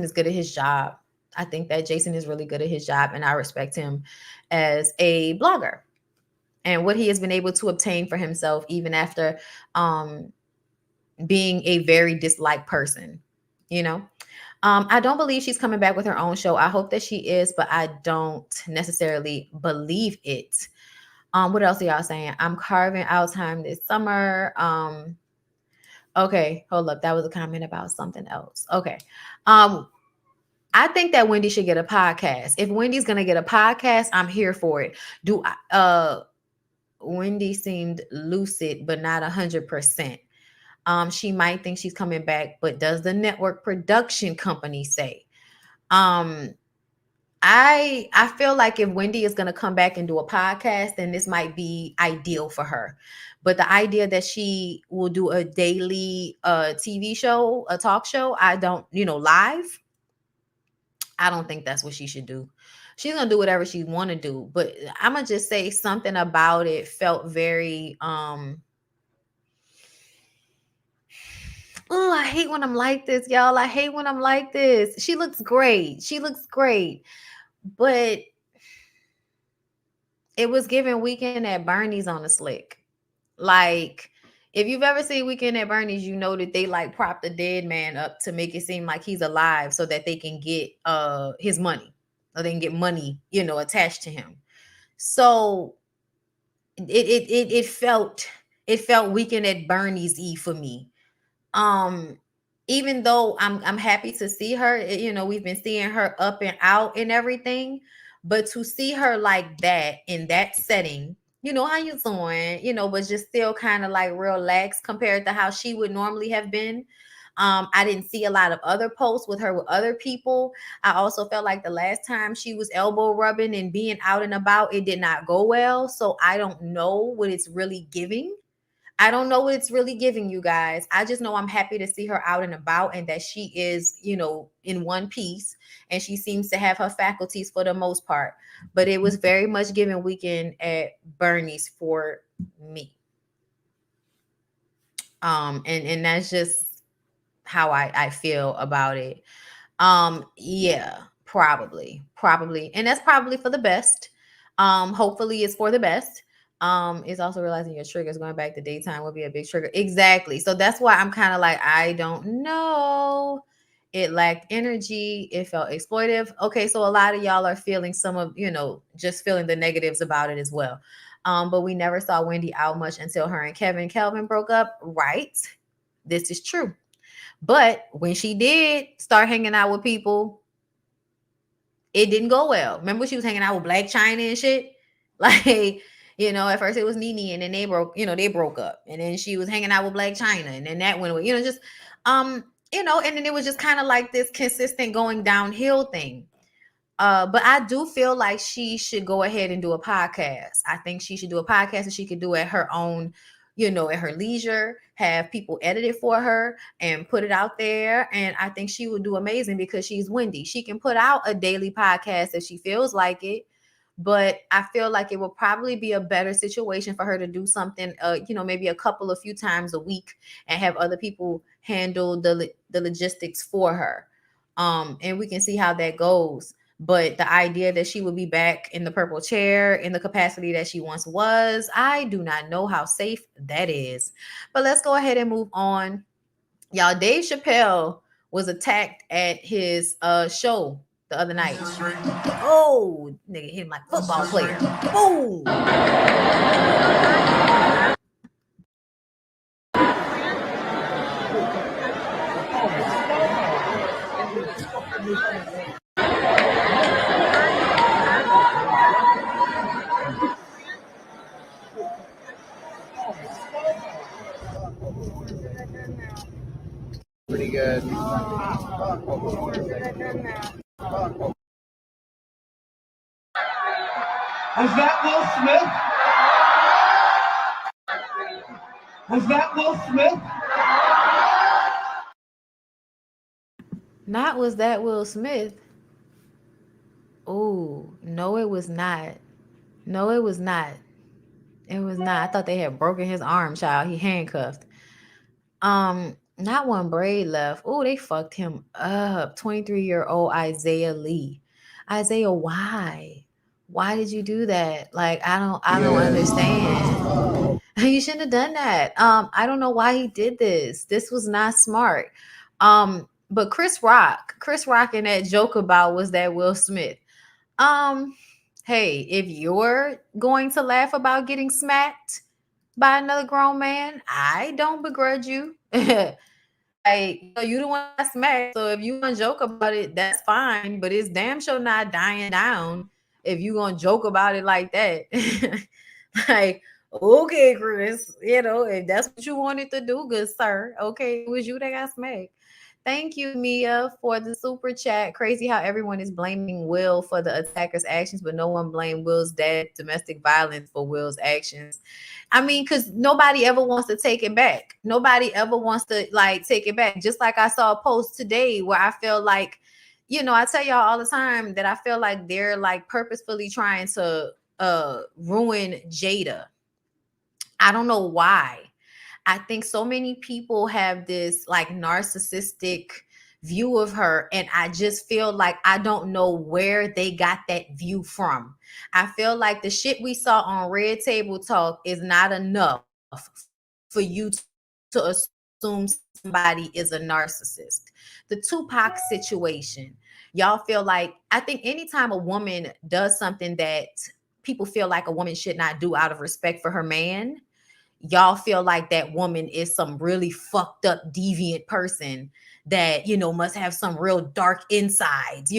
is good at his job. I think that Jason is really good at his job, and I respect him as a blogger and what he has been able to obtain for himself, even after being a very disliked person, you know. I don't believe she's coming back with her own show. I hope that she is, but I don't necessarily believe it. What else are y'all saying? I'm carving out time this summer. Okay, hold up. That was a comment about something else. Okay. I think that Wendy should get a podcast. If Wendy's gonna get a podcast, I'm here for it. Wendy seemed lucid, but not 100%. She might think she's coming back, but does the network production company say? I feel like if Wendy is gonna come back and do a podcast, then this might be ideal for her. But the idea that she will do a daily TV show, a talk show, I don't, live. I don't think that's what she should do. She's gonna do whatever she want to do, but I'm gonna just say something about it felt very oh, I hate when I'm like this, y'all. I hate when I'm like this. She looks great. But it was given Weekend at Bernie's on the slick. Like, if you've ever seen Weekend at Bernie's, you know that they like prop the dead man up to make it seem like he's alive so that they can get his money, or they can get money, attached to him. So it felt Weekend at Bernie's-y for me. Even though I'm happy to see her, we've been seeing her up and out and everything, but to see her like that in that setting, how you doing, but just still kind of like real lax compared to how she would normally have been. I didn't see a lot of other posts with her with other people. I also felt like the last time she was elbow rubbing and being out and about, it did not go well. So I don't know what it's really giving. You guys. I just know I'm happy to see her out and about, and that she is, in one piece, and she seems to have her faculties for the most part. But it was very much given Weekend at Bernie's for me. And that's just how I feel about it. Yeah, probably. And that's probably for the best. Hopefully it's for the best. It's also realizing your triggers going back to daytime will be a big trigger. Exactly. So that's why I'm kind of like, I don't know. It lacked energy. It felt exploitive. Okay, so a lot of y'all are feeling some of, just feeling the negatives about it as well. But we never saw Wendy out much until her and Kevin Kelvin broke up. Right. This is true. But when she did start hanging out with people, it didn't go well. Remember she was hanging out with Blac Chyna and shit? Like, at first it was Nene, and then they broke up. And then she was hanging out with Blac Chyna, and then that went away, and then it was just kind of like this consistent going downhill thing. But I do feel like she should go ahead and do a podcast. I think she should do a podcast, and she could do it her own, at her leisure, have people edit it for her and put it out there. And I think she would do amazing because she's Wendy. She can put out a daily podcast if she feels like it. But I feel like it will probably be a better situation for her to do something, maybe a few times a week and have other people handle the logistics for her. And we can see how that goes. But the idea that she would be back in the purple chair in the capacity that she once was, I do not know how safe that is. But let's go ahead and move on. Y'all, Dave Chappelle was attacked at his show the other night. Oh, nigga hit him like a football player. Boom. Pretty good. Was that Will Smith? Was that Will Smith? Not was that Will Smith. Oh, no, it was not. No, it was not. It was not. I thought they had broken his arm, child. He handcuffed. Not one braid left. Oh, they fucked him up. 23-year-old Isaiah Lee. Isaiah, why? Why did you do that? Like, I don't understand. You shouldn't have done that. I don't know why he did this. This was not smart. But Chris Rock and that joke about was that Will Smith. Hey, if you're going to laugh about getting smacked by another grown man, I don't begrudge you. You don't want to smack, so if you want to joke about it, that's fine. But it's damn sure not dying down if you gonna joke about it like that. Like, okay, Chris, if that's what you wanted to do, good sir. Okay, it was you that got smacked. Thank you, Mia, for the super chat. Crazy how everyone is blaming Will for the attacker's actions, but no one blamed Will's dad domestic violence for Will's actions. I mean, because nobody ever wants to take it back. Nobody ever wants to take it back. Just like I saw a post today where I feel like, I tell y'all all the time that I feel like they're purposefully trying to ruin Jada. I don't know why. I think so many people have this narcissistic view of her, and I just feel like I don't know where they got that view from. I feel like the shit we saw on Red Table Talk is not enough for you to assume somebody is a narcissist. The Tupac situation, y'all feel like, I think anytime a woman does something that people feel like a woman should not do out of respect for her man, y'all feel like that woman is some really fucked up deviant person that must have some real dark insides.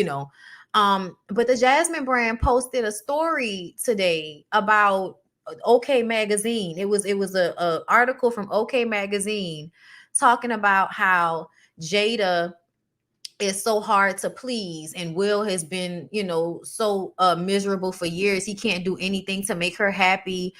But the Jasmine brand posted a story today about OK Magazine. It was a article from OK Magazine talking about how Jada is so hard to please, and Will has been so miserable for years. He can't do anything to make her happy.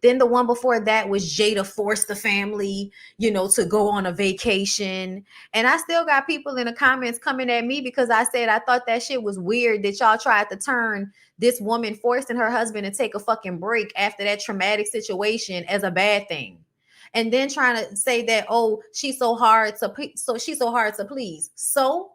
Then the one before that was Jada forced the family, to go on a vacation. And I still got people in the comments coming at me because I said I thought that shit was weird that y'all tried to turn this woman forcing her husband to take a fucking break after that traumatic situation as a bad thing. And then trying to say that, oh, she's so hard to please. So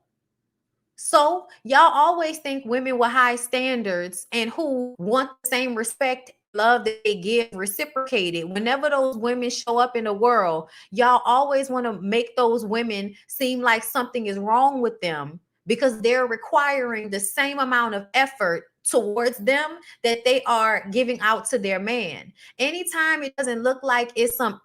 y'all always think women with high standards and who want the same respect, love that they give reciprocated. Whenever those women show up in the world, y'all always want to make those women seem like something is wrong with them because they're requiring the same amount of effort towards them that they are giving out to their man. Anytime it doesn't look like it's some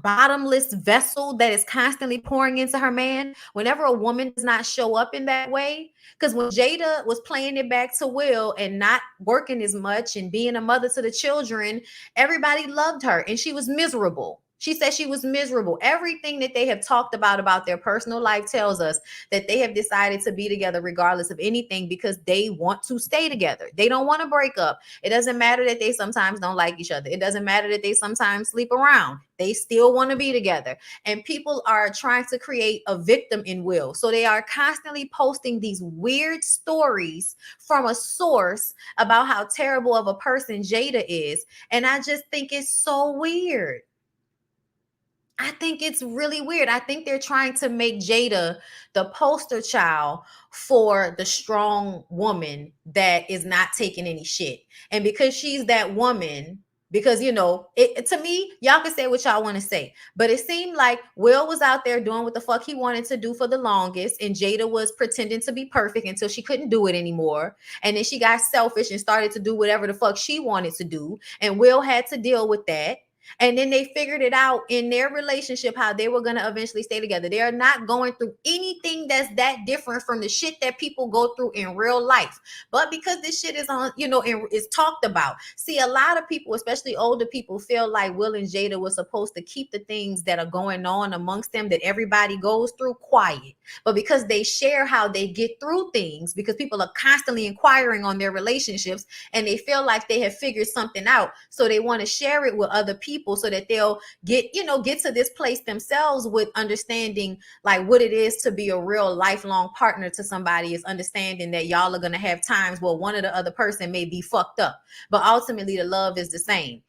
bottomless vessel that is constantly pouring into her man, whenever a woman does not show up in that way, because when Jada was playing it back to Will and not working as much and being a mother to the children, everybody loved her and she was miserable. She said she was miserable. Everything that they have talked about their personal life tells us that they have decided to be together regardless of anything because they want to stay together. They don't want to break up. It doesn't matter that they sometimes don't like each other. It doesn't matter that they sometimes sleep around. They still want to be together. And people are trying to create a victim in Will. So they are constantly posting these weird stories from a source about how terrible of a person Jada is. And I just think it's so weird. I think it's really weird. I think they're trying to make Jada the poster child for the strong woman that is not taking any shit. And because she's that woman, because, you know, to me, y'all can say what y'all want to say, but it seemed like Will was out there doing what the fuck he wanted to do for the longest, and Jada was pretending to be perfect until she couldn't do it anymore. And then she got selfish and started to do whatever the fuck she wanted to do, and Will had to deal with that. And then they figured it out in their relationship how they were going to eventually stay together. They are not going through anything that's that different from the shit that people go through in real life. But because this shit is on, you know, is talked about. See, a lot of people, especially older people, feel like Will and Jada were supposed to keep the things that are going on amongst them that everybody goes through quiet. But because they share how they get through things, because people are constantly inquiring on their relationships and they feel like they have figured something out, so they want to share it with other people so that they'll get to this place themselves with understanding like what it is to be a real lifelong partner to somebody, is understanding that y'all are going to have times where one or the other person may be fucked up, but ultimately the love is the same.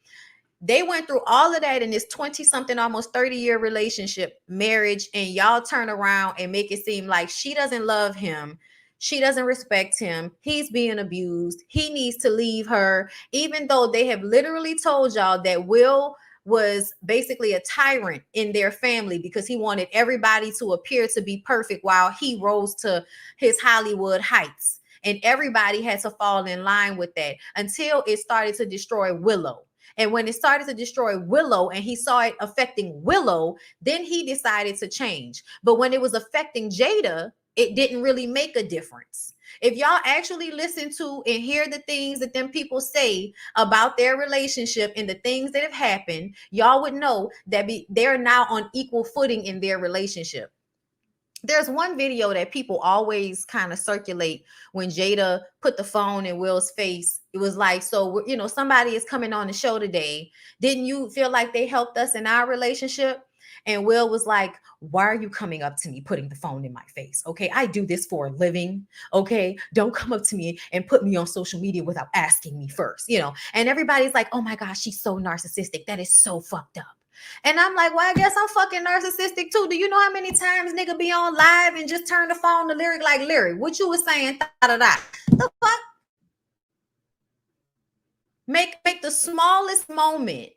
They went through all of that in this 20 something, almost 30-year relationship, marriage, and y'all turn around and make it seem like she doesn't love him. She doesn't respect him. He's being abused. He needs to leave her, even though they have literally told y'all that Will was basically a tyrant in their family because he wanted everybody to appear to be perfect while he rose to his Hollywood heights. And everybody had to fall in line with that until it started to destroy Willow. And when it started to destroy Willow and he saw it affecting Willow, then he decided to change. But when it was affecting Jada, it didn't really make a difference. If y'all actually listen to and hear the things that them people say about their relationship and the things that have happened, y'all would know that they're now on equal footing in their relationship. There's one video that people always kind of circulate when Jada put the phone in Will's face. It was like, so, you know, somebody is coming on the show today. Didn't you feel like they helped us in our relationship? And Will was like, why are you coming up to me putting the phone in my face? Okay, I do this for a living. Okay, don't come up to me and put me on social media without asking me first, you know. And everybody's like, oh my gosh, she's so narcissistic. That is so fucked up. And I'm like, well, I guess I'm fucking narcissistic too. Do you know how many times nigga be on live and just turn the phone to Lyric like, Lyric, what you was saying, da-da-da. The fuck? Make the smallest moment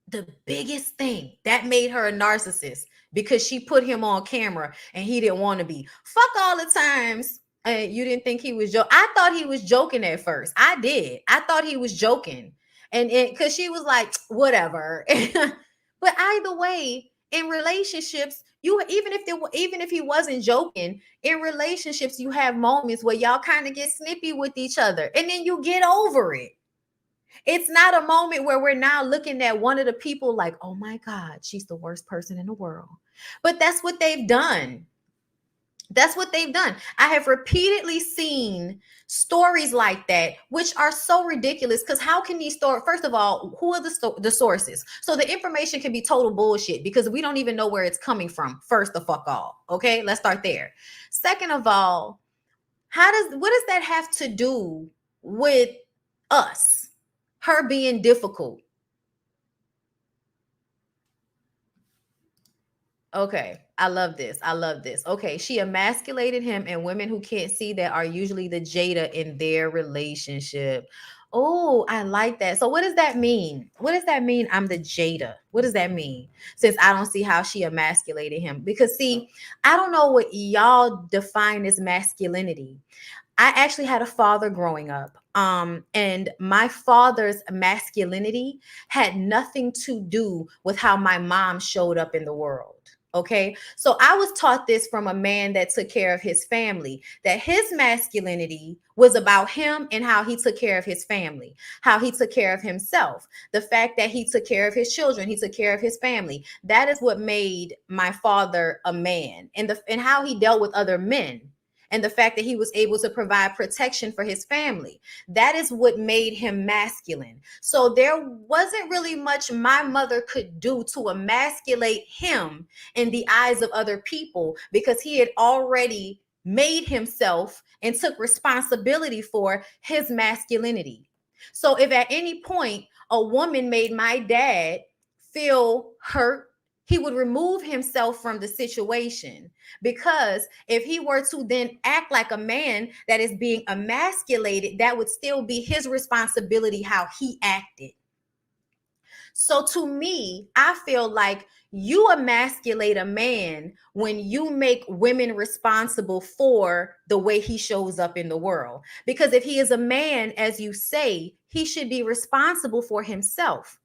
the biggest thing. That made her a narcissist because she put him on camera and he didn't want to be. Fuck all the times you didn't think he was joking. I thought he was joking at first. I did. I thought he was joking. And because she was like, whatever. But either way, in relationships, even if he wasn't joking, in relationships, you have moments where y'all kind of get snippy with each other and then you get over it. It's not a moment where we're now looking at one of the people like, oh my God, she's the worst person in the world. But that's what they've done. That's what they've done. I have repeatedly seen stories like that, which are so ridiculous. Because how can these stories, first of all, who are the sources? So the information can be total bullshit because we don't even know where it's coming from. First of all, okay, let's start there. Second of all, what does that have to do with us? Her being difficult. Okay, I love this. I love this. Okay, she emasculated him, and women who can't see that are usually the Jada in their relationship. Oh, I like that. So what does that mean? What does that mean? I'm the Jada. What does that mean? Since I don't see how she emasculated him. Because see, I don't know what y'all define as masculinity. I actually had a father growing up. And my father's masculinity had nothing to do with how my mom showed up in the world. Okay, so I was taught this from a man that took care of his family, that his masculinity was about him and how he took care of his family, how he took care of himself, the fact that he took care of his children, he took care of his family. That is what made my father a man, and how he dealt with other men. And the fact that he was able to provide protection for his family. That is what made him masculine. So there wasn't really much my mother could do to emasculate him in the eyes of other people, because he had already made himself and took responsibility for his masculinity. So if at any point a woman made my dad feel hurt, he would remove himself from the situation, because if he were to then act like a man that is being emasculated, that would still be his responsibility how he acted. So to me, I feel like you emasculate a man when you make women responsible for the way he shows up in the world. Because if he is a man, as you say, he should be responsible for himself.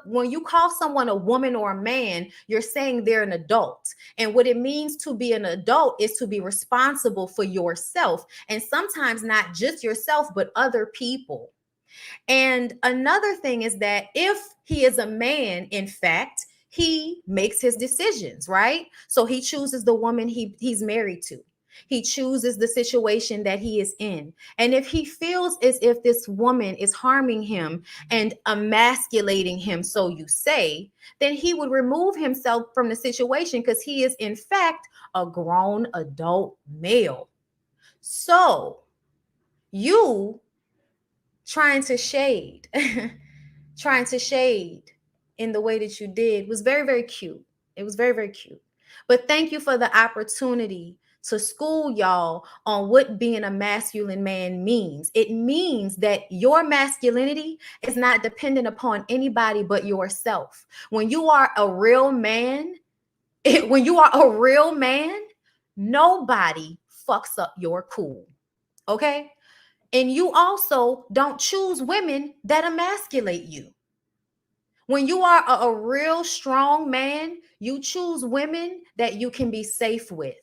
When you call someone a woman or a man, you're saying they're an adult. And what it means to be an adult is to be responsible for yourself. And sometimes not just yourself, but other people. And another thing is that if he is a man, in fact, he makes his decisions, right? So he chooses the woman he's married to. He chooses the situation that he is in. And if he feels as if this woman is harming him and emasculating him, so you say, then he would remove himself from the situation, because he is, in fact, a grown adult male. So you trying to shade in the way that you did was very, very cute. It was very, very cute. But thank you for the opportunity to school y'all on what being a masculine man means. It means that your masculinity is not dependent upon anybody but yourself. When you are a real man, nobody fucks up your cool. Okay? And you also don't choose women that emasculate you. When you are a real strong man, you choose women that you can be safe with.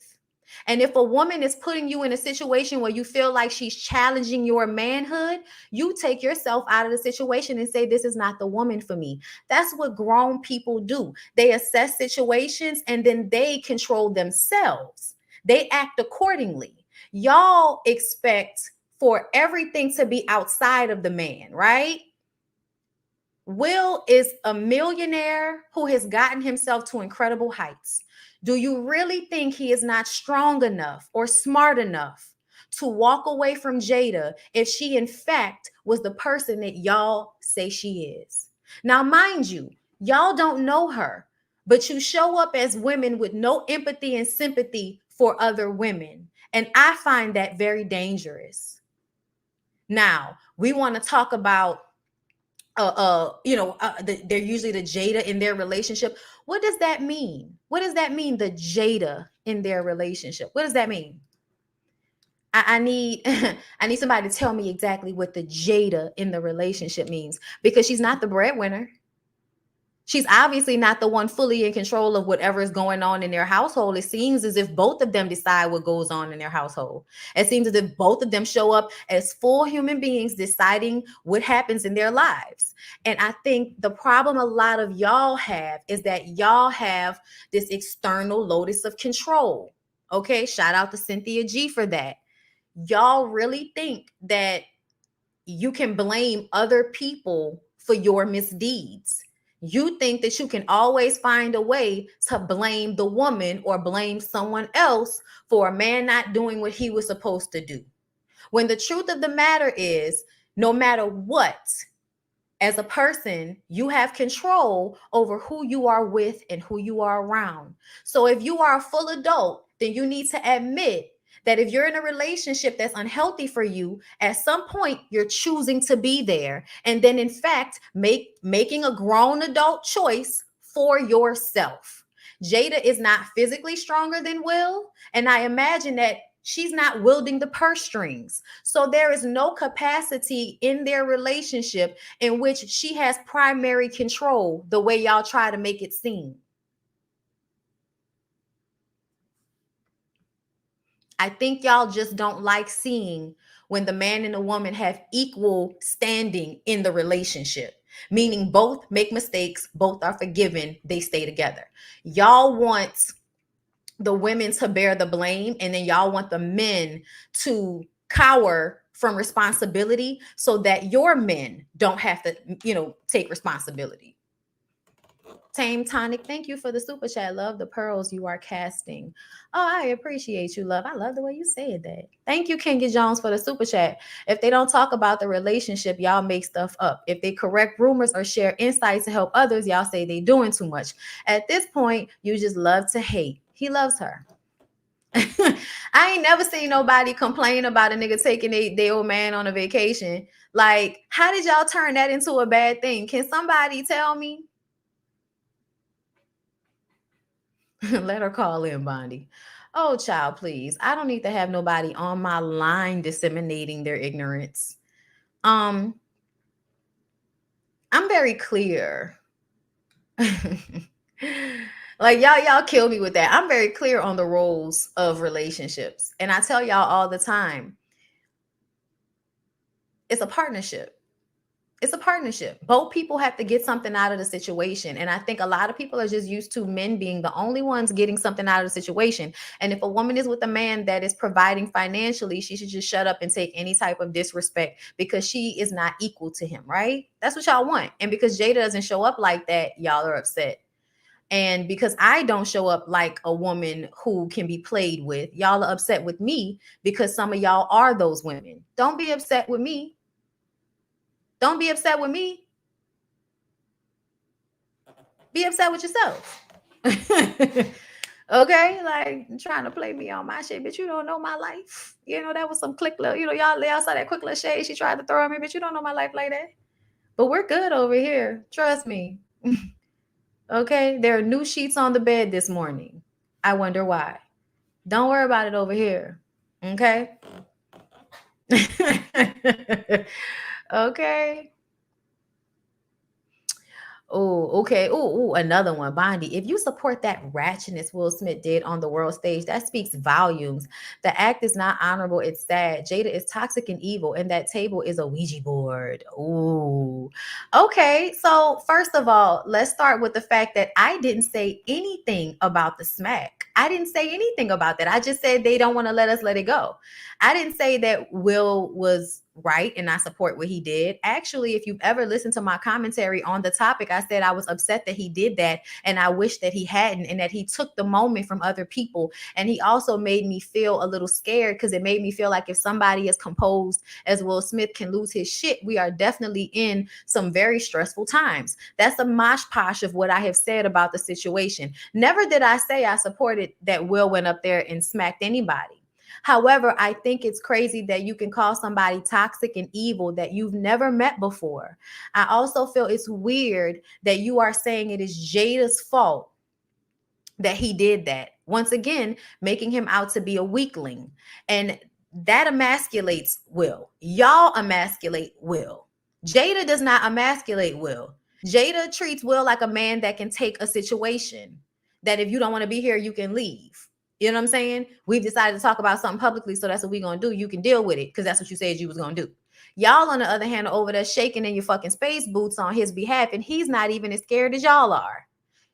And if a woman is putting you in a situation where you feel like she's challenging your manhood, you take yourself out of the situation and say, this is not the woman for me. That's what grown people do. They assess situations and then they control themselves. They act accordingly. Y'all expect for everything to be outside of the man, right? Will is a millionaire who has gotten himself to incredible heights. Do you really think he is not strong enough or smart enough to walk away from Jada if she, in fact, was the person that y'all say she is? Now, mind you, y'all don't know her, but you show up as women with no empathy and sympathy for other women. And I find that very dangerous. Now, we want to talk about they're usually the Jada in their relationship. What does that mean? What does that mean, the Jada in their relationship? What does that mean? I need I need somebody to tell me exactly what the Jada in the relationship means, because she's not the breadwinner. She's obviously not the one fully in control of whatever is going on in their household. It seems as if both of them decide what goes on in their household. It seems as if both of them show up as full human beings deciding what happens in their lives. And I think the problem a lot of y'all have is that y'all have this external locus of control. Okay, shout out to Cynthia G for that. Y'all really think that you can blame other people for your misdeeds. You think that you can always find a way to blame the woman or blame someone else for a man not doing what he was supposed to do. When the truth of the matter is, no matter what, as a person, you have control over who you are with and who you are around. So if you are a full adult, then you need to admit that if you're in a relationship that's unhealthy for you, at some point you're choosing to be there. And then in fact, making a grown adult choice for yourself. Jada is not physically stronger than Will. And I imagine that she's not wielding the purse strings. So there is no capacity in their relationship in which she has primary control the way y'all try to make it seem. I think y'all just don't like seeing when the man and the woman have equal standing in the relationship, meaning both make mistakes, both are forgiven, they stay together. Y'all want the women to bear the blame, and then y'all want the men to cower from responsibility so that your men don't have to, take responsibility. Tame Tonic, thank you for the super chat. Love the pearls you are casting. Oh, I appreciate you, love. I love the way you said that. Thank you, Kenya Jones, for the super chat. If they don't talk about the relationship, y'all make stuff up. If they correct rumors or share insights to help others, y'all say they doing too much. At this point, you just love to hate. He loves her. I ain't never seen nobody complain about a nigga taking their old man on a vacation. Like, how did y'all turn that into a bad thing? Can somebody tell me? Let her call in, Bondi. Oh, child, please. I don't need to have nobody on my line disseminating their ignorance. I'm very clear. Like, y'all kill me with that. I'm very clear on the roles of relationships. And I tell y'all all the time, it's a partnership. It's a partnership. Both people have to get something out of the situation. And I think a lot of people are just used to men being the only ones getting something out of the situation. And if a woman is with a man that is providing financially, she should just shut up and take any type of disrespect because she is not equal to him, right? That's what y'all want. And because Jada doesn't show up like that, y'all are upset. And because I don't show up like a woman who can be played with, y'all are upset with me because some of y'all are those women. Don't be upset with me. Don't be upset with me. Be upset with yourself. Okay? Like, trying to play me on my shit, but you don't know my life. That was some quick little, y'all saw that quick little shade she tried to throw at me, but you don't know my life like that. But we're good over here. Trust me. Okay? There are new sheets on the bed this morning. I wonder why. Don't worry about it over here. Okay? Okay? Oh, okay. Oh, another one. Bondi, if you support that ratchetness Will Smith did on the world stage, that speaks volumes. The act is not honorable. It's sad. Jada is toxic and evil, and that table is a Ouija board. Oh, okay. So first of all, let's start with the fact that I didn't say anything about the smack. I didn't say anything about that. I just said they don't want to let us let it go. I didn't say that Will was right and I support what he did. Actually, if you've ever listened to my commentary on the topic, I said I was upset that he did that and I wish that he hadn't, and that he took the moment from other people. And he also made me feel a little scared because it made me feel like if somebody as composed as Will Smith can lose his shit, we are definitely in some very stressful times. That's a mosh posh of what I have said about the situation. Never did I say I supported that Will went up there and smacked anybody. However, I think it's crazy that you can call somebody toxic and evil that you've never met before. I also feel it's weird that you are saying it is Jada's fault that he did that. Once again, making him out to be a weakling. And that emasculates Will. Y'all emasculate Will. Jada does not emasculate Will. Jada treats Will like a man that can take a situation, that if you don't want to be here, you can leave. You know what I'm saying? We've decided to talk about something publicly, so that's what we're going to do. You can deal with it because that's what you said you was going to do. Y'all, on the other hand, are over there shaking in your fucking space boots on his behalf, and he's not even as scared as y'all are.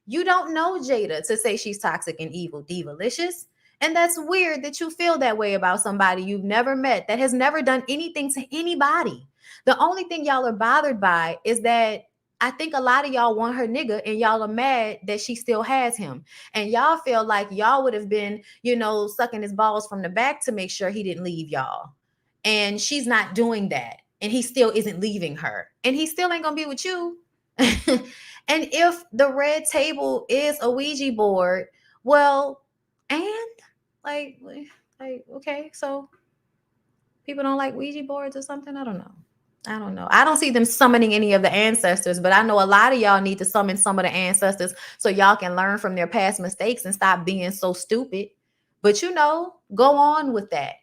You don't know Jada to say she's toxic and evil, divalicious. And that's weird that you feel that way about somebody you've never met that has never done anything to anybody. The only thing y'all are bothered by is that I think a lot of y'all want her nigga and y'all are mad that she still has him. And y'all feel like y'all would have been, sucking his balls from the back to make sure he didn't leave y'all. And she's not doing that. And he still isn't leaving her. And he still ain't going to be with you. And if the red table is a Ouija board, well, and like, okay, so people don't like Ouija boards or something? I don't know. I don't see them summoning any of the ancestors, but I know a lot of y'all need to summon some of the ancestors so y'all can learn from their past mistakes and stop being so stupid. But go on with that.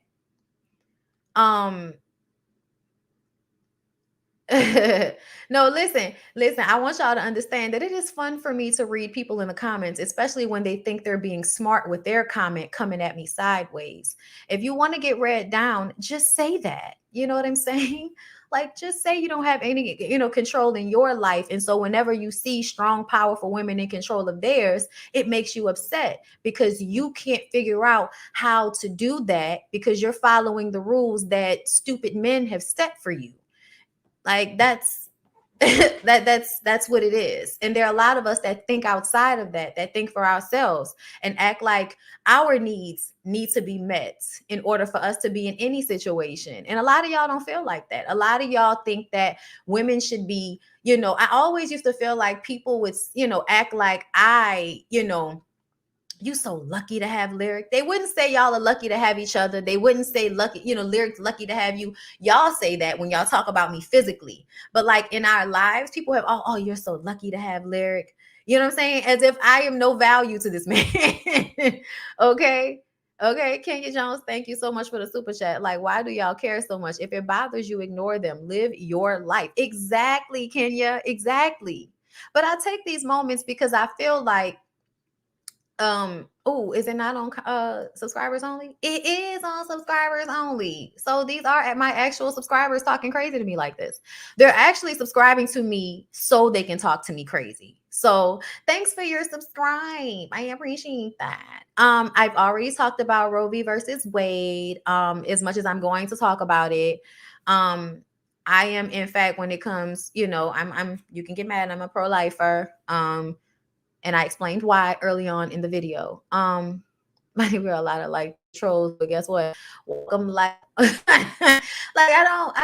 No, listen. I want y'all to understand that it is fun for me to read people in the comments, especially when they think they're being smart with their comment coming at me sideways. If you want to get read down, just say that. You know what I'm saying? Like, just say you don't have any, control in your life. And so whenever you see strong, powerful women in control of theirs, it makes you upset because you can't figure out how to do that because you're following the rules that stupid men have set for you. Like that's that's what it is. And there are a lot of us that think outside of that think for ourselves and act like our needs need to be met in order for us to be in any situation. And a lot of y'all don't feel like that. A lot of y'all think that women should be, I always used to feel like people would, act like you so lucky to have Lyric. They wouldn't say y'all are lucky to have each other. They wouldn't say lucky, Lyric's lucky to have you. Y'all say that when y'all talk about me physically. But like in our lives, people have, oh, you're so lucky to have Lyric. You know what I'm saying? As if I am no value to this man. Okay. Kenya Jones, thank you so much for the super chat. Like, why do y'all care so much? If it bothers you, ignore them. Live your life. Exactly, Kenya. Exactly. But I take these moments because I feel like, is it not on subscribers only? It is on subscribers only. So these are my actual subscribers talking crazy to me like this. They're actually subscribing to me so they can talk to me crazy. So thanks for your subscribe. I appreciate that. I've already talked about Roe v. versus Wade. As much as I'm going to talk about it. I am, in fact, when it comes, I'm you can get mad, I'm a pro-lifer. And I explained why early on in the video. There were a lot of like trolls, but guess what? Welcome, like, I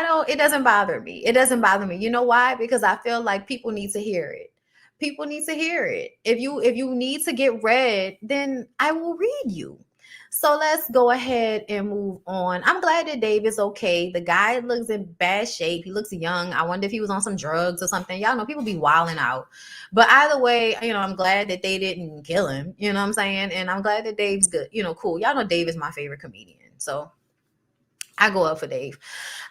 don't, it doesn't bother me. It doesn't bother me. You know why? Because I feel like people need to hear it. People need to hear it. If you need to get read, then I will read you. So let's go ahead and move on. I'm glad that Dave is okay. The guy looks in bad shape. He looks young. I wonder if he was on some drugs or something. Y'all know people be wilding out. But either way, I'm glad that they didn't kill him. You know what I'm saying? And I'm glad that Dave's good. Cool. Y'all know Dave is my favorite comedian. So I go up for Dave.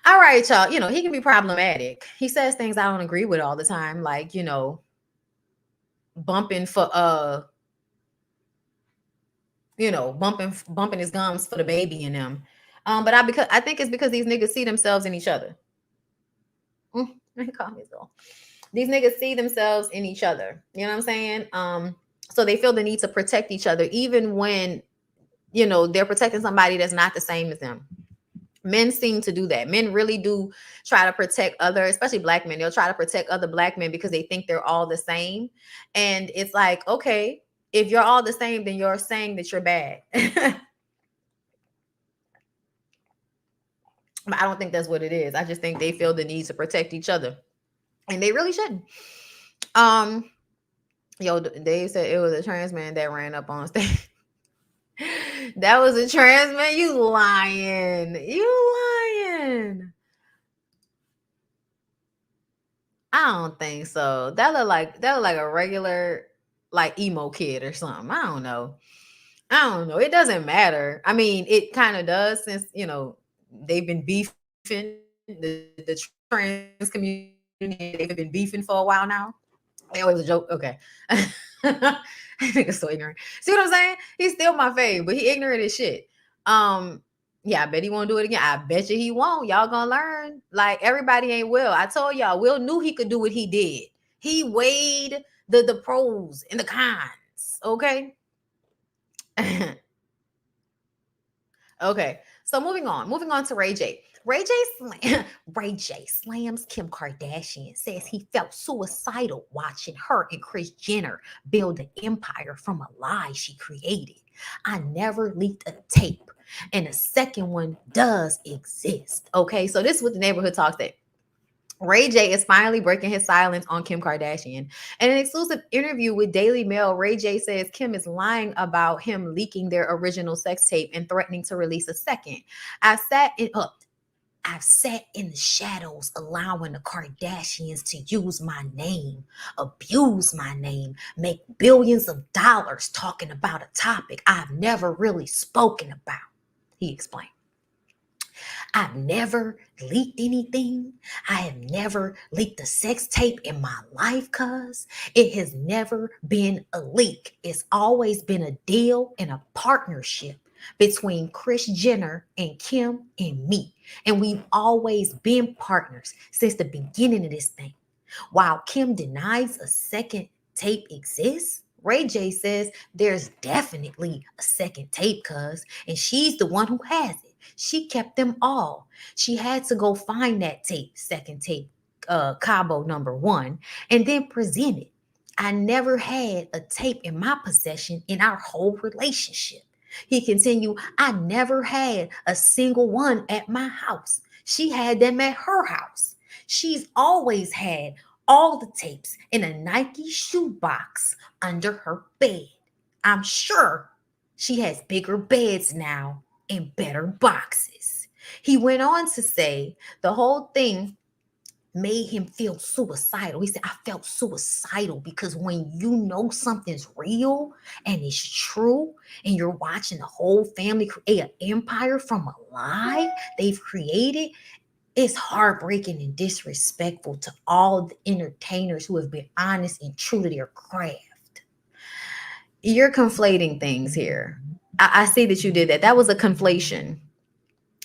All right, y'all. He can be problematic. He says things I don't agree with all the time. Like, bumping for bumping his gums for the baby in them. But I think it's because these niggas see themselves in each other. These niggas see themselves in each other. You know what I'm saying? So they feel the need to protect each other, even when, they're protecting somebody that's not the same as them. Men seem to do that. Men really do try to protect others, especially black men. They'll try to protect other black men because they think they're all the same. And it's like, okay, if you're all the same, then you're saying that you're bad. But I don't think that's what it is. I just think they feel the need to protect each other. And they really shouldn't. Dave said it was a trans man that ran up on stage. That was a trans man? You lying. I don't think so. That look like a regular like emo kid or something. I don't know. It doesn't matter. I mean, it kind of does since, they've been beefing the trans community. They've been beefing for a while now. It was a joke. Okay. Nigga's so ignorant. See what I'm saying? He's still my fave, but he ignorant as shit. Yeah, I bet he won't do it again. I bet you he won't. Y'all gonna learn. Like, everybody ain't Will. I told y'all, Will knew he could do what he did. He weighed the pros and the cons. Okay. Okay. So moving on to Ray J. Ray J slams Kim Kardashian, says he felt suicidal watching her and Kris Jenner build an empire from a lie she created. I never leaked a tape, and the second one does exist. Okay, so this is what the neighborhood talk said. Ray J is finally breaking his silence on Kim Kardashian. In an exclusive interview with Daily Mail, Ray J says Kim is lying about him leaking their original sex tape and threatening to release a second. I've sat in the shadows allowing the Kardashians to use my name, abuse my name, make billions of dollars talking about a topic I've never really spoken about, he explained. I've never leaked anything. I have never leaked a sex tape in my life, cuz it has never been a leak. It's always been a deal and a partnership between Kris Jenner and Kim and me. And we've always been partners since the beginning of this thing. While Kim denies a second tape exists, Ray J says there's definitely a second tape, cuz, and she's the one who has it. She kept them all. She had to go find that tape, second tape, Cabo #1, and then present it. I never had a tape in my possession in our whole relationship. He continued, I never had a single one at my house. She had them at her house. She's always had all the tapes in a Nike shoebox under her bed. I'm sure she has bigger beds now and better boxes. He went on to say the whole thing made him feel suicidal. He said, I felt suicidal because when you know something's real and it's true and you're watching the whole family create an empire from a lie they've created, it's heartbreaking and disrespectful to all the entertainers who have been honest and true to their craft. You're conflating things here. I see that you did that. That was a conflation.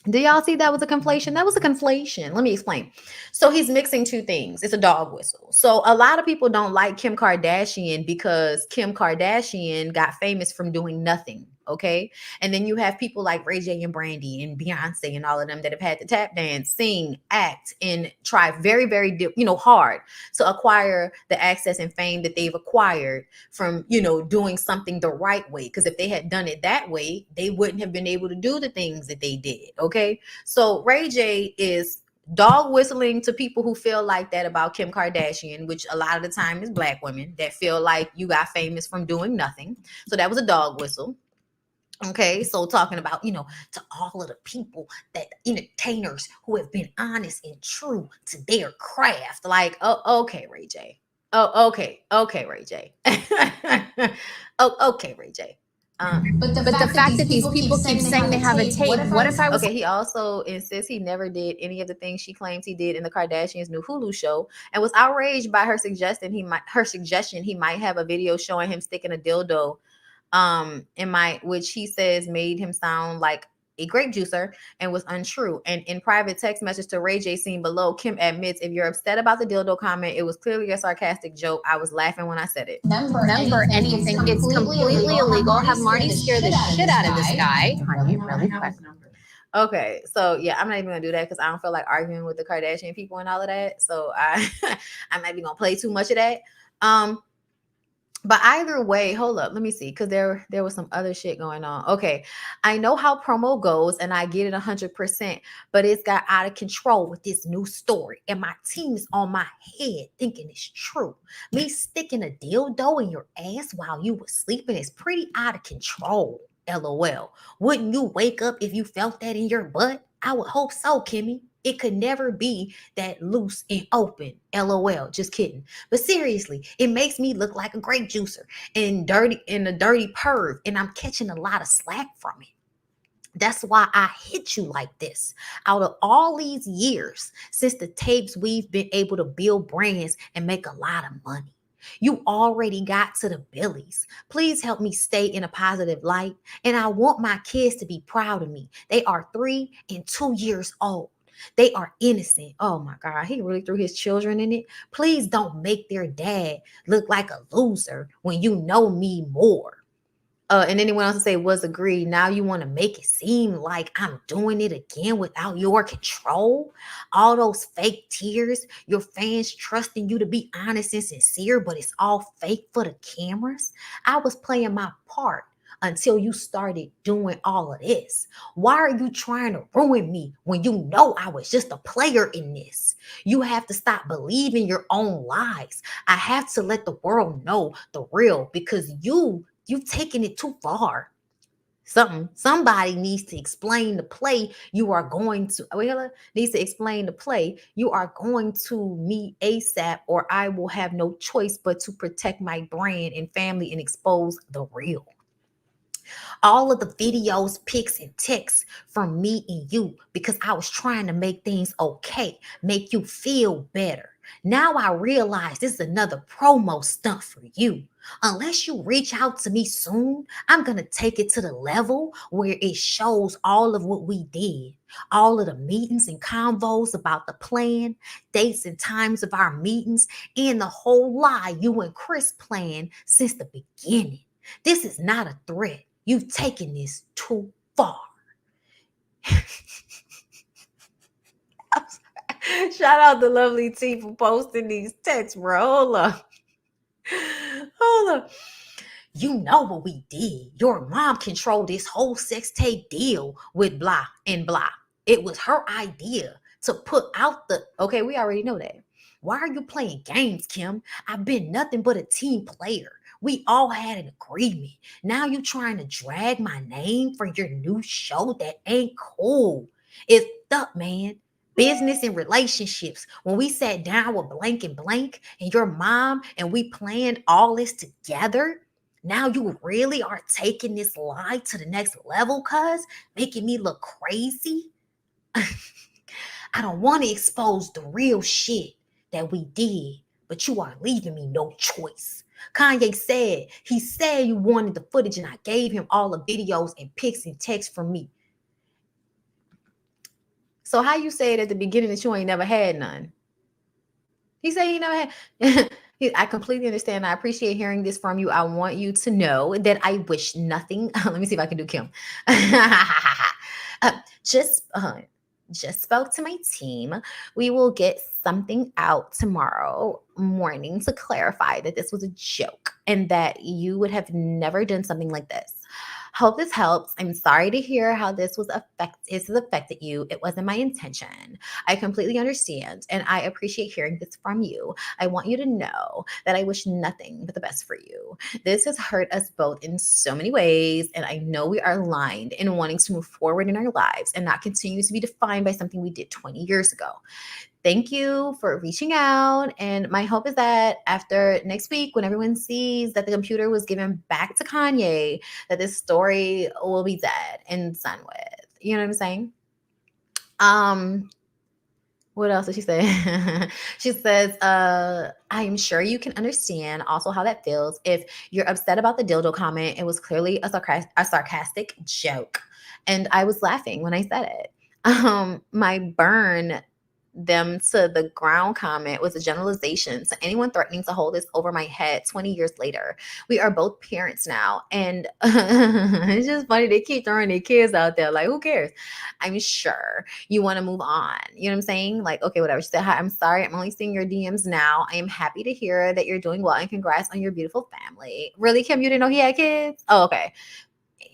Do y'all see that was a conflation? That was a conflation. Let me explain. So he's mixing two things. It's a dog whistle. So a lot of people don't like Kim Kardashian because Kim Kardashian got famous from doing nothing. Okay. And then you have people like Ray J and Brandy and Beyonce and all of them that have had to tap dance, sing, act, and try very, very, hard to acquire the access and fame that they've acquired from, doing something the right way. Because if they had done it that way, they wouldn't have been able to do the things that they did. Okay. So Ray J is dog whistling to people who feel like that about Kim Kardashian, which a lot of the time is Black women that feel like you got famous from doing nothing. So that was a dog whistle. Okay, so talking about, to all of the people, that entertainers who have been honest and true to their craft. Like, oh, okay, Ray J. Oh, okay, Ray J. Oh, okay, Ray J. But the fact that these people keep saying they have a tape, what if I was... Okay, he also insists he never did any of the things she claims he did in the Kardashians' new Hulu show, and was outraged by her suggestion he might have a video showing him sticking a dildo which he says made him sound like a grape juicer and was untrue. And in private text message to Ray J seen below, Kim admits, if you're upset about the dildo comment, it was clearly a sarcastic joke. I was laughing when I said it. Number anything. It's completely illegal. Have Marty scare the shit out of this guy. Honey, really quick. Okay, so yeah, I'm not even gonna do that because I don't feel like arguing with the Kardashian people and all of that. So I'm not even gonna play too much of that. But either way, hold up, let me see, because there was some other shit going on. Okay, I know how promo goes, and I get it 100%, but it's got out of control with this new story, and my team is on my head thinking it's true. Me sticking a dildo in your ass while you were sleeping is pretty out of control. LOL. Wouldn't you wake up if you felt that in your butt? I would hope so, Kimmy. It could never be that loose and open. LOL. Just kidding. But seriously, it makes me look like a grape juicer and a dirty perv, and I'm catching a lot of slack from it. That's why I hit you like this. Out of all these years since the tapes, we've been able to build brands and make a lot of money. You already got to the billies. Please help me stay in a positive light. And I want my kids to be proud of me. They are 3 and 2 years old. They are innocent. Oh my God, he really threw his children in it. Please don't make their dad look like a loser when you know me more. And anyone else to say was agreed. Now you want to make it seem like I'm doing it again without your control. All those fake tears, your fans trusting you to be honest and sincere, but it's all fake for the cameras. I was playing my part until you started doing all of this. Why are you trying to ruin me when you know I was just a player in this? You have to stop believing your own lies. I have to let the world know the real because you've taken it too far. Somebody needs to explain the play you are going to. Needs to explain the play you are going to me ASAP, or I will have no choice but to protect my brand and family and expose the real. All of the videos, pics, and texts from me and you because I was trying to make things okay, make you feel better. Now I realize this is another promo stunt for you. Unless you reach out to me soon, I'm going to take it to the level where it shows all of what we did. All of the meetings and convos about the plan, dates and times of our meetings, and the whole lie you and Chris planned since the beginning. This is not a threat. You've taken this too far. Shout out to Lovely T for posting these texts, bro. Hold up. Hold up. You know what we did. Your mom controlled this whole sex tape deal with blah and blah. It was her idea to put out the... Okay, we already know that. Why are you playing games, Kim? I've been nothing but a team player. We all had an agreement. Now you trying to drag my name for your new show? That ain't cool. It's up, man. Business and relationships. When we sat down with blank and your mom and we planned all this together, now you really are taking this lie to the next level, cuz making me look crazy. I don't want to expose the real shit that we did, but you are leaving me no choice. Kanye said, he said you wanted the footage and I gave him all the videos and pics and texts from me. So how you said at the beginning that you ain't never had none? He said he never had. I completely understand. I appreciate hearing this from you. I want you to know that I wish nothing. Let me see if I can do Kim. Just spoke to my team. We will get something out tomorrow morning to clarify that this was a joke and that you would have never done something like this. Hope this helps. I'm sorry to hear how this has affected you. It wasn't my intention. I completely understand, and I appreciate hearing this from you. I want you to know that I wish nothing but the best for you. This has hurt us both in so many ways, and I know we are aligned in wanting to move forward in our lives and not continue to be defined by something we did 20 years ago. Thank you for reaching out. And my hope is that after next week, when everyone sees that the computer was given back to Kanye, that this story will be dead and done with. You know what I'm saying? What else did she say? She says, I'm sure you can understand also how that feels. If you're upset about the dildo comment, it was clearly a sarcastic joke. And I was laughing when I said it. My burn them to the ground comment was a generalization to anyone threatening to hold this over my head 20 years later. We are both parents now, and it's just funny they keep throwing their kids out there. Like, who cares? I'm sure you want to move on. You know what I'm saying? Like, okay, whatever. She said, hi, I'm sorry, I'm only seeing your DMs now. I am happy to hear that you're doing well, and congrats on your beautiful family. Really, Kim, you didn't know he had kids? Oh, okay.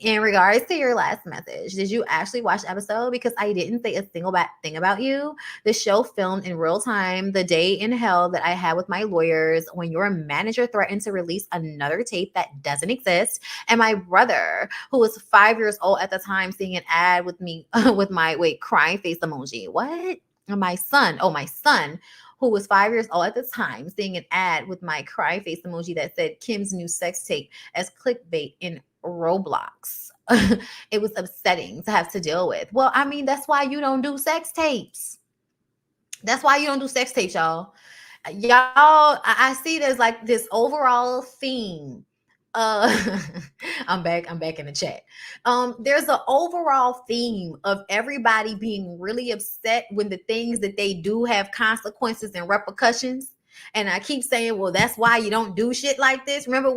In regards to your last message, did you actually watch the episode? Because I didn't say a single bad thing about you. The show filmed in real time the day in hell that I had with my lawyers when your manager threatened to release another tape that doesn't exist. And my brother, who was 5 years old at the time, seeing an ad with me with my crying face emoji. What? And my son, who was 5 years old at the time, seeing an ad with my cry face emoji that said Kim's new sex tape as clickbait in Roblox. It was upsetting to have to deal with. Well, I mean, that's why you don't do sex tapes. That's why you don't do sex tapes, y'all. I see there's like this overall theme. I'm back in the chat. There's an overall theme of everybody being really upset when the things that they do have consequences and repercussions. And I keep saying, well, that's why you don't do shit like this. Remember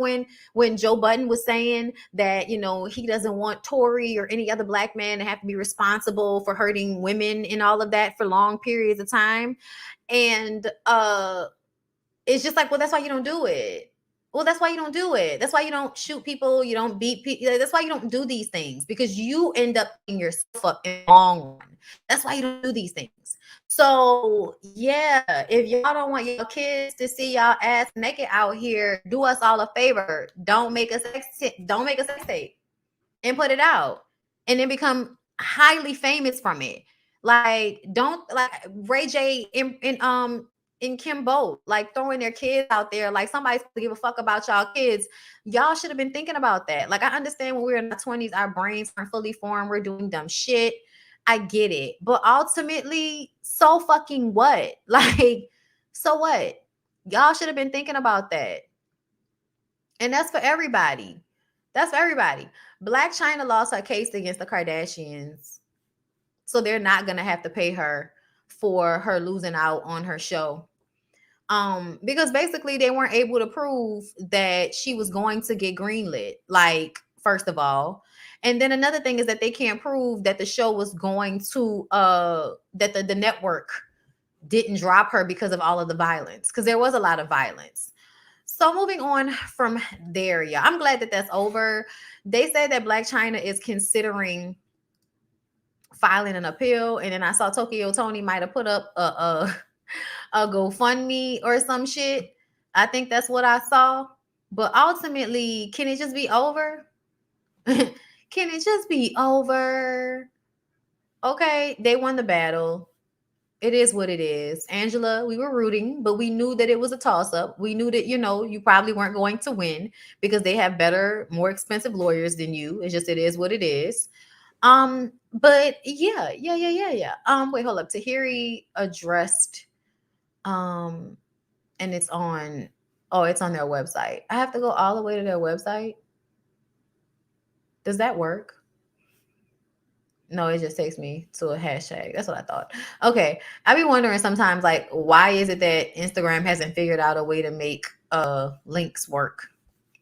when Joe Budden was saying that, he doesn't want Tory or any other black man to have to be responsible for hurting women and all of that for long periods of time. And it's just like, well, that's why you don't do it. Well, that's why you don't do it. That's why you don't shoot people. You don't beat people. That's why you don't do these things, because you end up beating yourself up in the long run. That's why you don't do these things. So yeah, if y'all don't want your kids to see y'all ass naked out here, do us all a favor. Don't make a sex tape and put it out and then become highly famous from it. Like, don't, like Ray J in and Kim both, like throwing their kids out there, like somebody's supposed to give a fuck about y'all kids. Y'all should have been thinking about that. Like, I understand when we're in our 20s, our brains aren't fully formed, we're doing dumb shit. I get it. But ultimately, so fucking what? Like, so what? Y'all should have been thinking about that. And that's for everybody. That's for everybody. Blac Chyna lost her case against the Kardashians. So they're not going to have to pay her for her losing out on her show. Because basically they weren't able to prove that she was going to get greenlit, like, first of all. And then another thing is that they can't prove that the show was going to that the network didn't drop her because of all of the violence, because there was a lot of violence. So moving on from there, yeah, I'm glad that that's over. They said that Blac Chyna is considering filing an appeal, and then I saw Tokyo Tony might have put up a GoFundMe or some shit. I think that's what I saw. But ultimately, can it just be over? Can it just be over? Okay, they won the battle. It is what it is. Angela, we were rooting, but we knew that it was a toss-up. We knew that, you probably weren't going to win because they have better, more expensive lawyers than you. It's just, it is what it is. But yeah. Wait, hold up. Tahiri addressed, and it's on their website. I have to go all the way to their website. Does that work? No, it just takes me to a hashtag. That's what I thought. Okay. I be wondering sometimes, like, why is it that Instagram hasn't figured out a way to make links work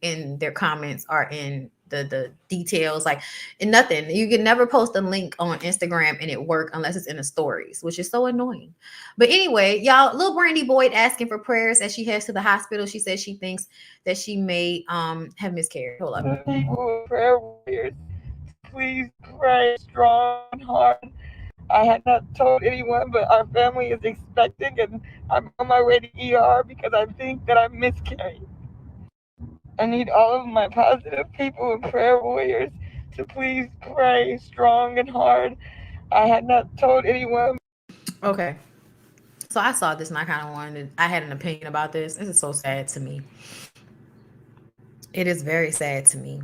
and their comments are in the details, like, in nothing. You can never post a link on Instagram and it work unless it's in the stories, which is so annoying. But anyway, y'all, Lil Brandy Boyd asking for prayers as she heads to the hospital. She says she thinks that she may have miscarried. Hold up. People, prayer warriors, please pray strong and hard. I had not told anyone, but our family is expecting, and I'm on my way to ER because I think that I'm miscarried. I need all of my positive people and prayer warriors to please pray strong and hard. I had not told anyone. Okay. So I saw this and I kind of I had an opinion about this. This is so sad to me. It is very sad to me.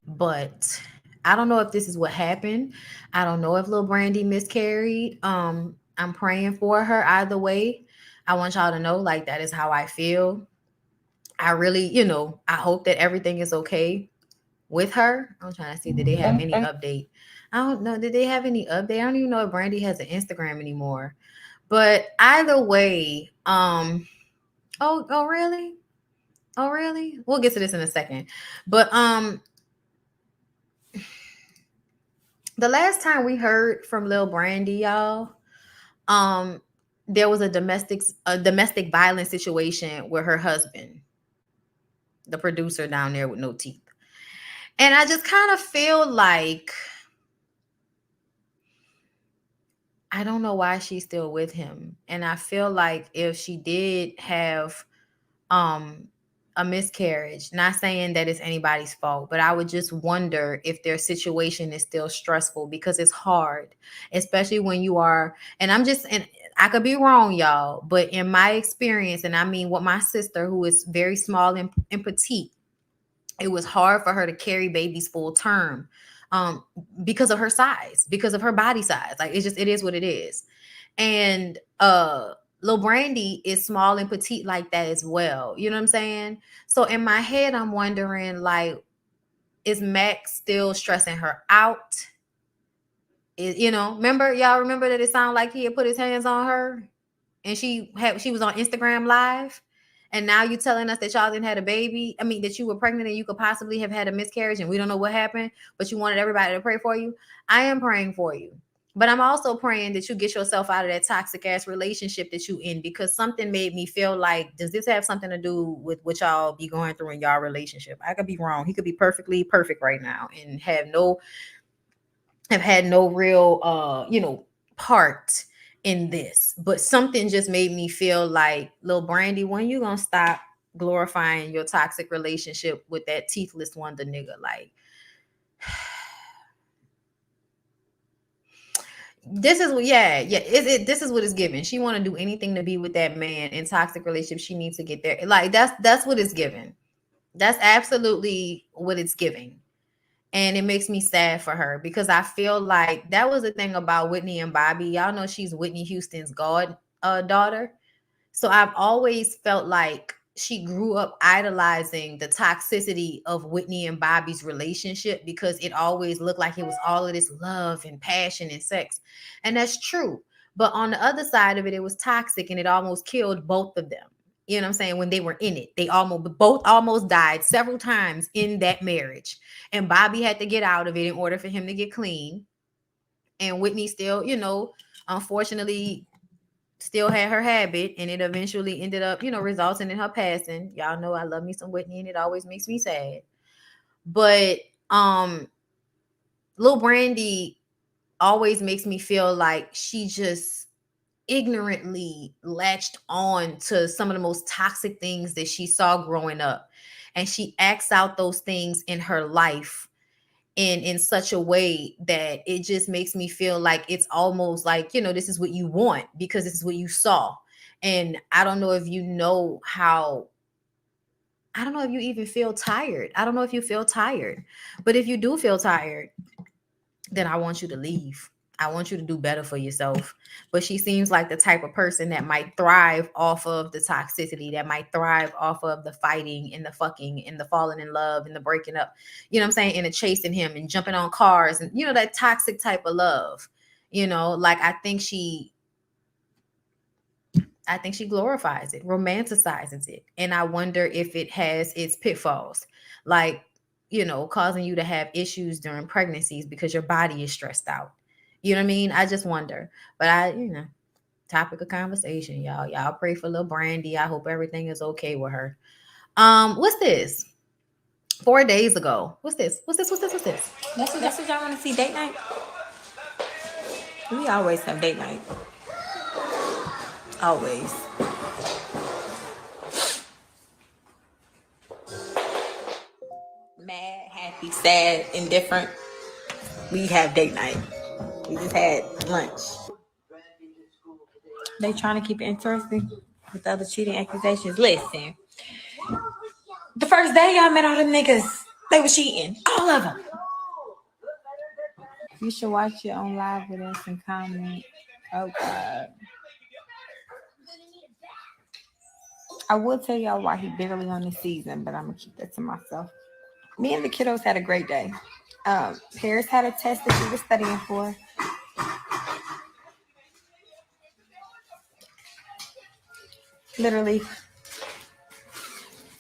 But I don't know if this is what happened. I don't know if Lil Brandy miscarried. I'm praying for her either way. I want y'all to know, like, that is how I feel. I really, I hope that everything is okay with her. I'm trying to see, did they have any update? I don't know. Did they have any update? I don't even know if Brandy has an Instagram anymore. But either way, oh really? Oh, really? We'll get to this in a second. But the last time we heard from Lil Brandy, y'all, there was a domestic violence situation with her husband, the producer down there with no teeth. And I just kind of feel like, I don't know why she's still with him. And I feel like if she did have a miscarriage, not saying that it's anybody's fault, but I would just wonder if their situation is still stressful, because it's hard, especially when you are, and I could be wrong, y'all, but in my experience, and I mean with my sister, who is very small and petite, it was hard for her to carry babies full term because of her size, because of her body size. Like, it is what it is. And Lil Brandy is small and petite like that as well. You know what I'm saying? So in my head, I'm wondering, like, is Max still stressing her out? Y'all remember that it sounded like he had put his hands on her and she was on Instagram Live? And now you telling us that y'all didn't have a baby. I mean, that you were pregnant and you could possibly have had a miscarriage and we don't know what happened, but you wanted everybody to pray for you. I am praying for you. But I'm also praying that you get yourself out of that toxic ass relationship that you in, because something made me feel like, does this have something to do with what y'all be going through in y'all relationship? I could be wrong. He could be perfectly perfect right now and have had no real, part in this. But something just made me feel like, Lil Brandy, when you gonna stop glorifying your toxic relationship with that teethless wonder nigga? Like, This is what, yeah. This is what it's given. She want to do anything to be with that man in toxic relationship. She needs to get there. Like that's what it's given. That's absolutely what it's giving. And it makes me sad for her because I feel like that was the thing about Whitney and Bobby. Y'all know she's Whitney Houston's daughter. So I've always felt like she grew up idolizing the toxicity of Whitney and Bobby's relationship because it always looked like it was all of this love and passion and sex. And that's true. But on the other side of it, it was toxic and it almost killed both of them. You know what I'm saying? When they were in it, they both almost died several times in that marriage. And Bobby had to get out of it in order for him to get clean. And Whitney still, unfortunately, still had her habit, and it eventually ended up, resulting in her passing. Y'all know I love me some Whitney, and it always makes me sad. But Lil Brandy always makes me feel like she just ignorantly latched on to some of the most toxic things that she saw growing up, and she acts out those things in her life in such a way that it just makes me feel like it's almost like, this is what you want because this is what you saw. And I don't know if you know how, I don't know if you even feel tired. I don't know if you feel tired, but if you do feel tired, then I want you to leave. I want you to do better for yourself. But she seems like the type of person that might thrive off of the toxicity, that might thrive off of the fighting and the fucking and the falling in love and the breaking up, you know what I'm saying? And the chasing him and jumping on cars and, that toxic type of love, like I think she glorifies it, romanticizes it. And I wonder if it has its pitfalls, like, causing you to have issues during pregnancies because your body is stressed out. You know what I mean? I just wonder. But topic of conversation, y'all. Y'all pray for Lil Brandy. I hope everything is okay with her. What's this? 4 days ago. What's this? That's what y'all want to see, date night? We always have date night. Always. Mad, happy, sad, indifferent. We have date night. We just had lunch. They trying to keep it interesting with other cheating accusations. Listen, the first day y'all met all them niggas, they were cheating. All of them. You should watch it on live with us and comment. Oh, God. I will tell y'all why he barely on this season, but I'm going to keep that to myself. Me and the kiddos had a great day. Paris had a test that she was studying for. Literally,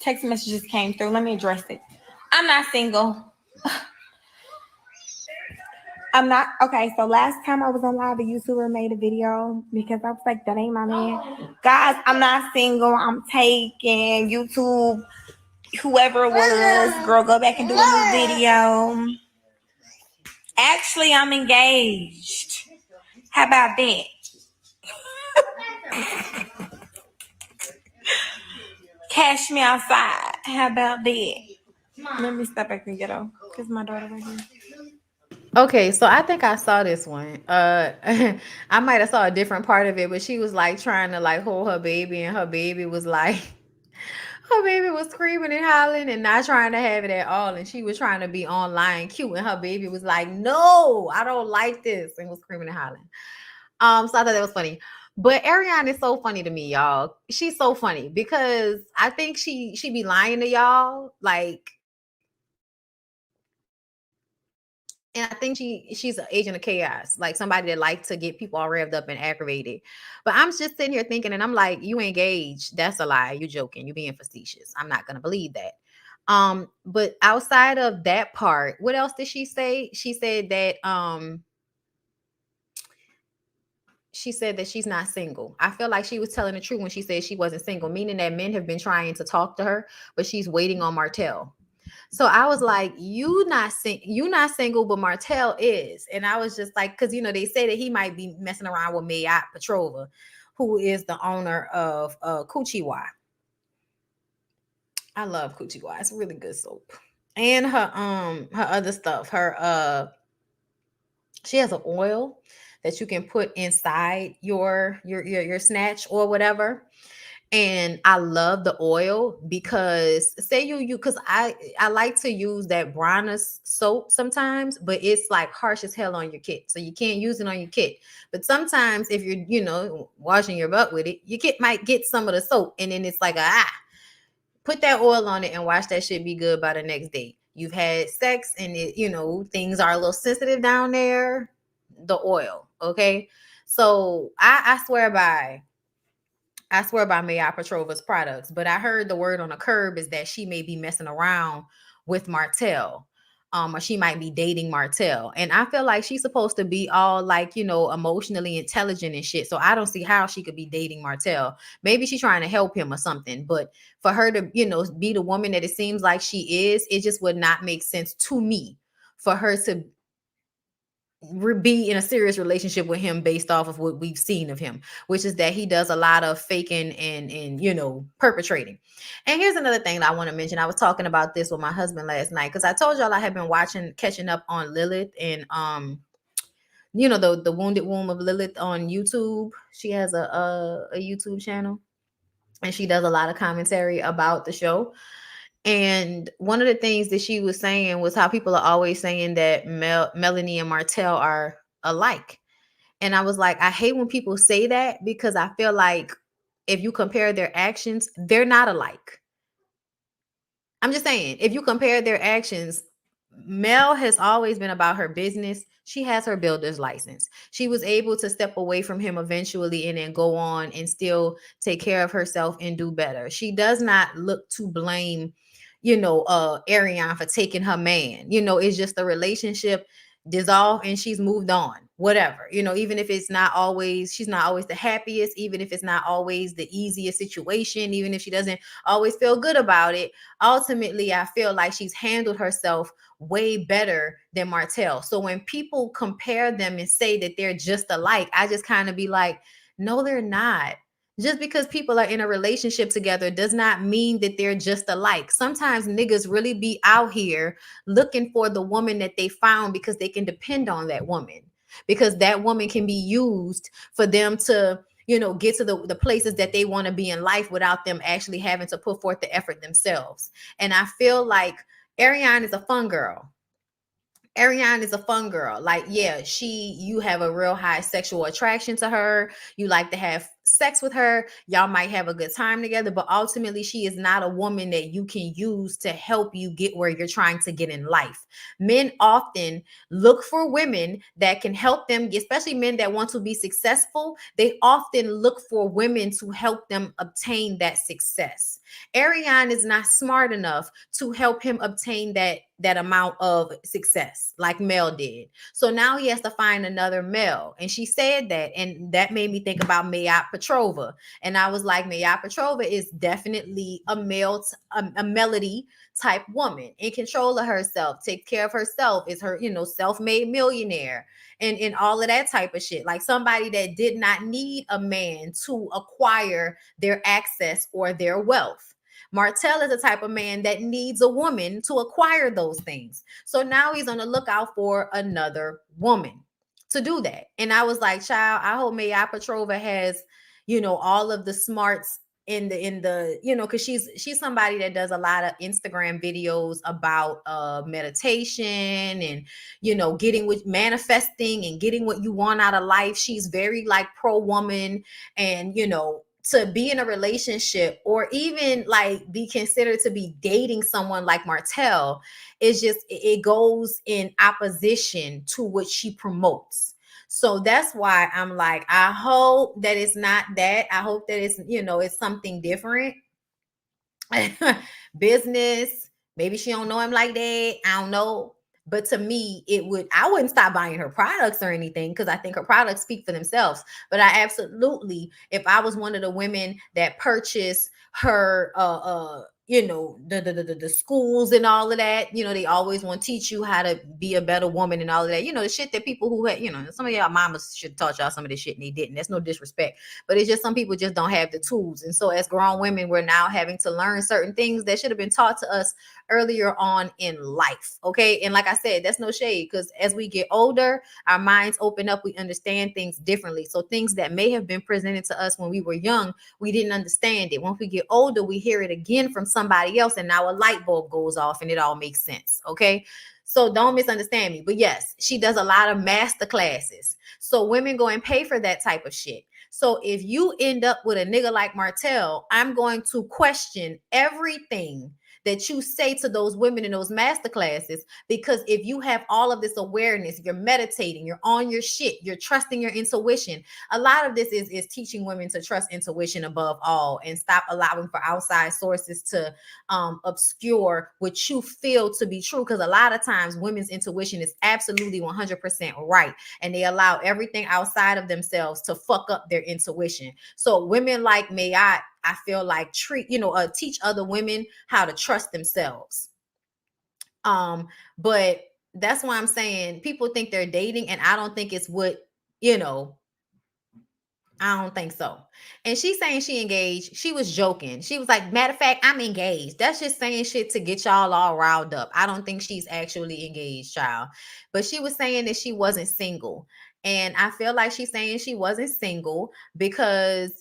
text messages came through. Let me address it. I'm not single. I'm not. Okay, so last time I was on live, a YouTuber made a video because I was like, that ain't my man. Guys, I'm not single. I'm taking YouTube, whoever it was. Girl, go back and do a new video. Actually, I'm engaged. How about that? Cash me outside. How about that? Let me step back and get off because my daughter right here. Okay, so I think I saw this one. I might have saw a different part of it, but she was like trying to like hold her baby, and her baby was like, her baby was screaming and hollering and not trying to have it at all. And she was trying to be online cute, and her baby was like, no, I don't like this, and was screaming and hollering. So I thought that was funny. But Ariane is so funny to me, y'all. She's so funny because I think she be lying to y'all, like. And I think she's an agent of chaos, like somebody that likes to get people all revved up and aggravated. But I'm just sitting here thinking, and I'm like, you engaged. That's a lie. You're joking. You're being facetious. I'm not going to believe that. But outside of that part, what else did she say? She said that she's not single. I feel like she was telling the truth when she said she wasn't single, meaning that men have been trying to talk to her, but she's waiting on Martell. So I was like, you not single, but Martell is. And I was just like, because, they say that he might be messing around with Mayat Petrova, who is the owner of Coochie Y. I love Coochie Y. It's really good soap. And her other stuff. She has an oil that you can put inside your snatch or whatever. And I love the oil because say you because I like to use that Bronner's soap sometimes, but it's like harsh as hell on your kit, so you can't use it on your kit. But sometimes if you're washing your butt with it, your kit might get some of the soap, and then it's like put that oil on it and watch that shit be good by the next day. You've had sex and things are a little sensitive down there. The oil, okay. So I swear by Maya Petrova's products, but I heard the word on the curb is that she may be messing around with Martell, or she might be dating Martell. And I feel like she's supposed to be all like, emotionally intelligent and shit. So I don't see how she could be dating Martell. Maybe she's trying to help him or something, but for her to, be the woman that it seems like she is, it just would not make sense to me for her to be in a serious relationship with him based off of what we've seen of him, which is that he does a lot of faking and perpetrating. And here's another thing that I want to mention. I was talking about this with my husband last night because I told y'all I had been catching up on Lilith and the Wounded Womb of Lilith on YouTube. She has a YouTube channel and she does a lot of commentary about the show. And one of the things that she was saying was how people are always saying that Melanie and Martell are alike. And I was like, I hate when people say that because I feel like if you compare their actions, they're not alike. I'm just saying, if you compare their actions, Mel has always been about her business. She has her builder's license. She was able to step away from him eventually and then go on and still take care of herself and do better. She does not look to blame Ariane for taking her man. It's just the relationship dissolved and she's moved on, whatever. Even if she's not always the happiest, even if it's not always the easiest situation, even if she doesn't always feel good about it, ultimately I feel like she's handled herself way better than Martell. So when people compare them and say that they're just alike, I just kind of be like, no, they're not. Just because people are in a relationship together does not mean that they're just alike. Sometimes niggas really be out here looking for the woman that they found because they can depend on that woman, because that woman can be used for them to, get to the places that they want to be in life without them actually having to put forth the effort themselves. And I feel like Ariane is a fun girl. Ariane is a fun girl. Like, yeah, you have a real high sexual attraction to her. You like to have sex with her. Y'all might have a good time together, but ultimately she is not a woman that you can use to help you get where you're trying to get in life. Men often look for women that can help them, especially men that want to be successful. They often look for women to help them obtain that success. Ariane is not smart enough to help him obtain that amount of success like Mel did. So now he has to find another Mel. And she said that, and that made me think about Maya Petrova. And I was like, Maya Petrova is definitely a melody type woman, in control of herself, takes care of herself, is her, self-made millionaire and all of that type of shit. Like somebody that did not need a man to acquire their access or their wealth. Martell is the type of man that needs a woman to acquire those things. So now he's on the lookout for another woman to do that. And I was like, child, I hope Maya Petrova has, all of the smarts in the because she's somebody that does a lot of Instagram videos about meditation and getting with manifesting and getting what you want out of life. She's very like pro woman, and to be in a relationship or even like be considered to be dating someone like Martell is just, it goes in opposition to what she promotes. So that's why I'm like, I hope that it's not that. I hope that it's, it's something different. Business. Maybe she don't know him like that. I don't know. But to me, I wouldn't stop buying her products or anything because I think her products speak for themselves. But I absolutely, if I was one of the women that purchased her the schools and all of that. They always want to teach you how to be a better woman and all of that. The shit that people who had, some of y'all mamas should taught y'all some of this shit and they didn't. That's no disrespect, but it's just some people just don't have the tools. And so as grown women, we're now having to learn certain things that should have been taught to us earlier on in life. Okay. And like I said, that's no shade, because as we get older, our minds open up, we understand things differently. So things that may have been presented to us when we were young, we didn't understand it. Once we get older, we hear it again from somebody else, and now a light bulb goes off and it all makes sense. Okay. So don't misunderstand me. But yes, she does a lot of master classes. So women go and pay for that type of shit. So if you end up with a nigga like Martell, I'm going to question everything that you say to those women in those master classes, because if you have all of this awareness, you're meditating, you're on your shit, you're trusting your intuition. A lot of this is teaching women to trust intuition above all, and stop allowing for outside sources to obscure what you feel to be true. Because a lot of times women's intuition is absolutely 100% right, and they allow everything outside of themselves to fuck up their intuition. So women like me, I feel like teach other women how to trust themselves. But that's why I'm saying people think they're dating, and I don't think it's what, I don't think so. And she's saying she engaged. She was joking. She was like, matter of fact, I'm engaged. That's just saying shit to get y'all all riled up. I don't think she's actually engaged, child. But she was saying that she wasn't single. And I feel like she's saying she wasn't single because,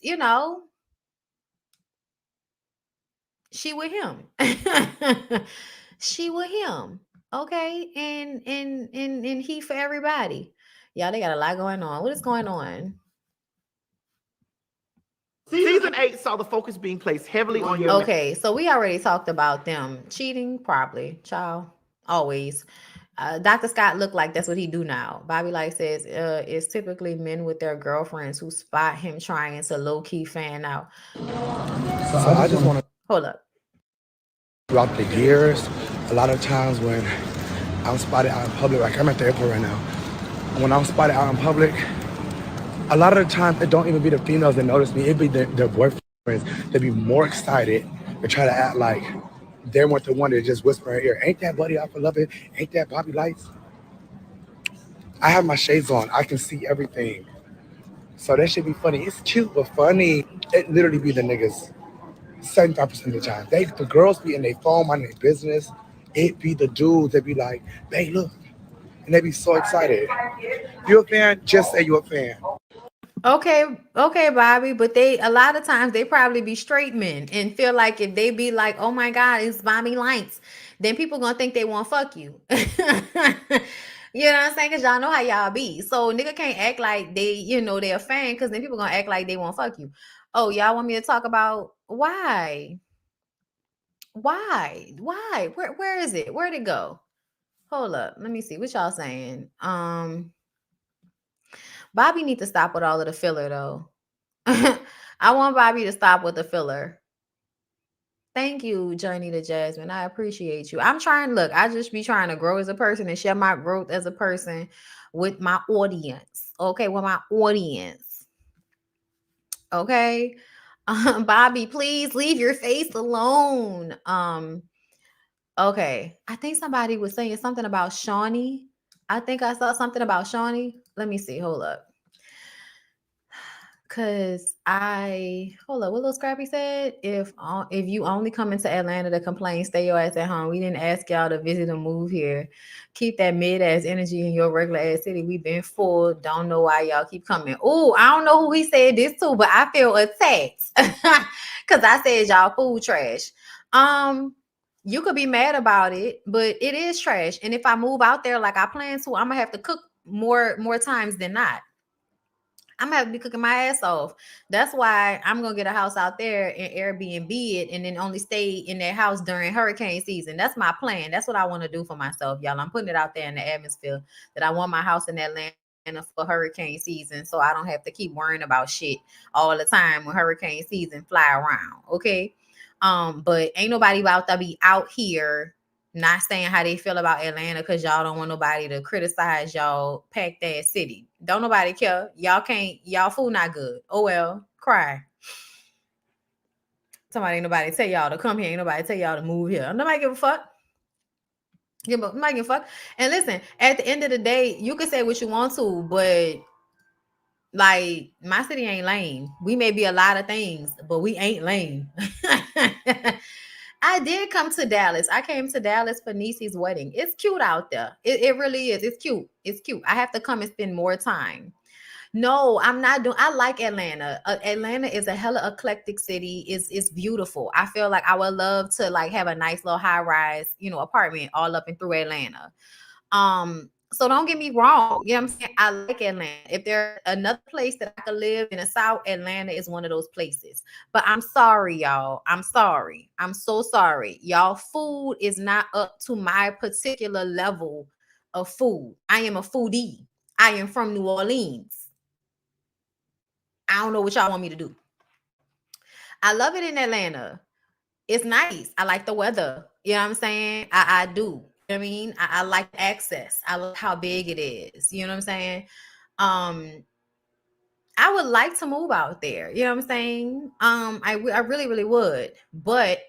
she with him. She with him. Okay. And he for everybody. Y'all, they got a lot going on. What is going on? Season 8 saw the focus being placed heavily on your... Okay, so we already talked about them cheating, probably, child, always. Dr. Scott looked like that's what he do now. Bobby Light says it's typically men with their girlfriends who spot him trying to low-key fan out. So I just want to... Hold up. Throughout the years, a lot of times when I'm spotted out in public, like I'm at the airport right now, when I'm spotted out in public, a lot of the time it don't even be the females that notice me, it be their boyfriends that be more excited and try to act like they weren't the one that just whisper in her ear, ain't that Buddy off of Love It? Ain't that Bobby Lights? I have my shades on, I can see everything. So that should be funny. It's cute but funny. It literally be the niggas 75% of the time. The girls be in their phone, minding their business. It be the dudes that be like, babe, look. And they be so excited. You a fan? Just say you a fan. Okay, Bobby, but a lot of times they probably be straight men and feel like if they be like, oh my God, it's Bobby Lights, then people gonna think they want to fuck you. You know what I'm saying? Because y'all know how y'all be. So nigga can't act like they, they're a fan, because then people gonna act like they want to fuck you. Oh, y'all want me to talk about why? Why? Where is it? Where'd it go? Hold up. Let me see what y'all saying. Bobby need to stop with all of the filler though. I want Bobby to stop with the filler. Thank you, Journey to Jasmine. I appreciate you. I just be trying to grow as a person and share my growth as a person with my audience. Okay, with my audience. Okay. Bobby, please leave your face alone. Okay. I think somebody was saying something about Shawnee. I think I saw something about Shawnee. Let me see. Hold up. Cause hold up, what Little Scrappy said? If you only come into Atlanta to complain, stay your ass at home. We didn't ask y'all to visit or move here. Keep that mid-ass energy in your regular ass city. We've been full. Don't know why y'all keep coming. Oh, I don't know who he said this to, but I feel attacked. Cause I said y'all food trash. You could be mad about it, but it is trash. And if I move out there like I plan to, I'm gonna have to cook more times than not. I'm gonna have to be cooking my ass off. That's why I'm gonna get a house out there and Airbnb it, and then only stay in that house during hurricane season. That's my plan. That's what I want to do for myself, y'all. I'm putting it out there in the atmosphere that I want my house in Atlanta for hurricane season, so I don't have to keep worrying about shit all the time when hurricane season fly around. Okay, but ain't nobody about to be out here not saying how they feel about Atlanta because y'all don't want nobody to criticize y'all packed ass city. Don't nobody care. Y'all food not good. Oh well, cry. Somebody ain't nobody tell y'all to come here. Ain't nobody tell y'all to move here. Nobody give a fuck. Nobody give a fuck. And listen, at the end of the day, you can say what you want to, but like my city ain't lame. We may be a lot of things, but we ain't lame. I did come to Dallas. I came to Dallas for Niecy's wedding. It's cute out there. It really is. It's cute. It's cute. I have to come and spend more time. No, I'm not doing. I like Atlanta. Atlanta is a hella eclectic city. It's beautiful. I feel like I would love to like have a nice little high rise, apartment all up and through Atlanta. So don't get me wrong. You know what I'm saying? I like Atlanta. If there's another place that I could live in the South, Atlanta is one of those places. But I'm sorry, y'all. I'm sorry. I'm so sorry. Y'all, food is not up to my particular level of food. I am a foodie. I am from New Orleans. I don't know what y'all want me to do. I love it in Atlanta. It's nice. I like the weather. You know what I'm saying? I do. You know what I mean? I like access. I like how big it is. You know what I'm saying? I would like to move out there. You know what I'm saying? I really, really would. But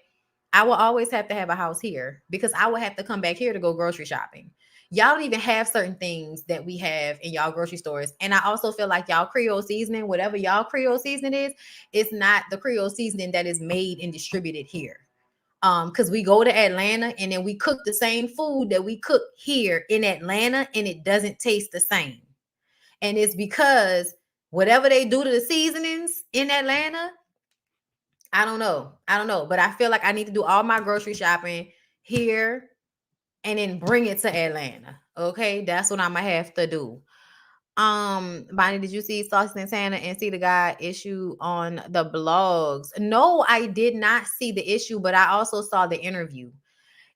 I will always have to have a house here because I would have to come back here to go grocery shopping. Y'all don't even have certain things that we have in y'all grocery stores. And I also feel like y'all Creole seasoning, whatever y'all Creole seasoning is, it's not the Creole seasoning that is made and distributed here. Because we go to Atlanta and then we cook the same food that we cook here in Atlanta and it doesn't taste the same. And it's because whatever they do to the seasonings in Atlanta, I don't know. But I feel like I need to do all my grocery shopping here and then bring it to Atlanta. Okay, that's what I'm gonna have to do. Bonnie, did you see Saucy Santana and See the Guy issue on the blogs? No, I did not see the issue, but I also saw the interview.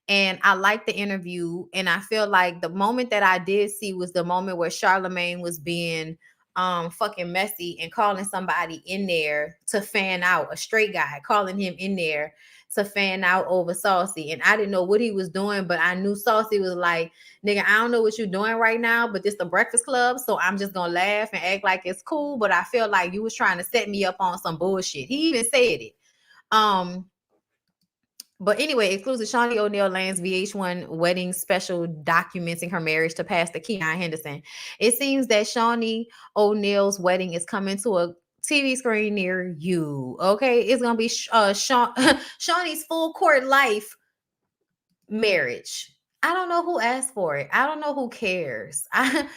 And I liked the interview. And I feel like the moment that I did see was the moment where Charlemagne was being fucking messy and calling somebody in there to fan out, a straight guy, calling him in there to fan out over Saucy. And I didn't know what he was doing, but I knew Saucy was like, nigga, I don't know what you're doing right now, but this the Breakfast Club, so I'm just gonna laugh and act like it's cool. But I feel like you was trying to set me up on some bullshit. He even said it. But anyway, exclusive Shawnee O'Neal lands VH1 wedding special documenting her marriage to Pastor Keon Henderson. It seems that Shawnee O'Neal's wedding is coming to a TV screen near you. Okay, it's gonna be Shawnee's full court life marriage. I don't know who asked for it. I don't know who cares. I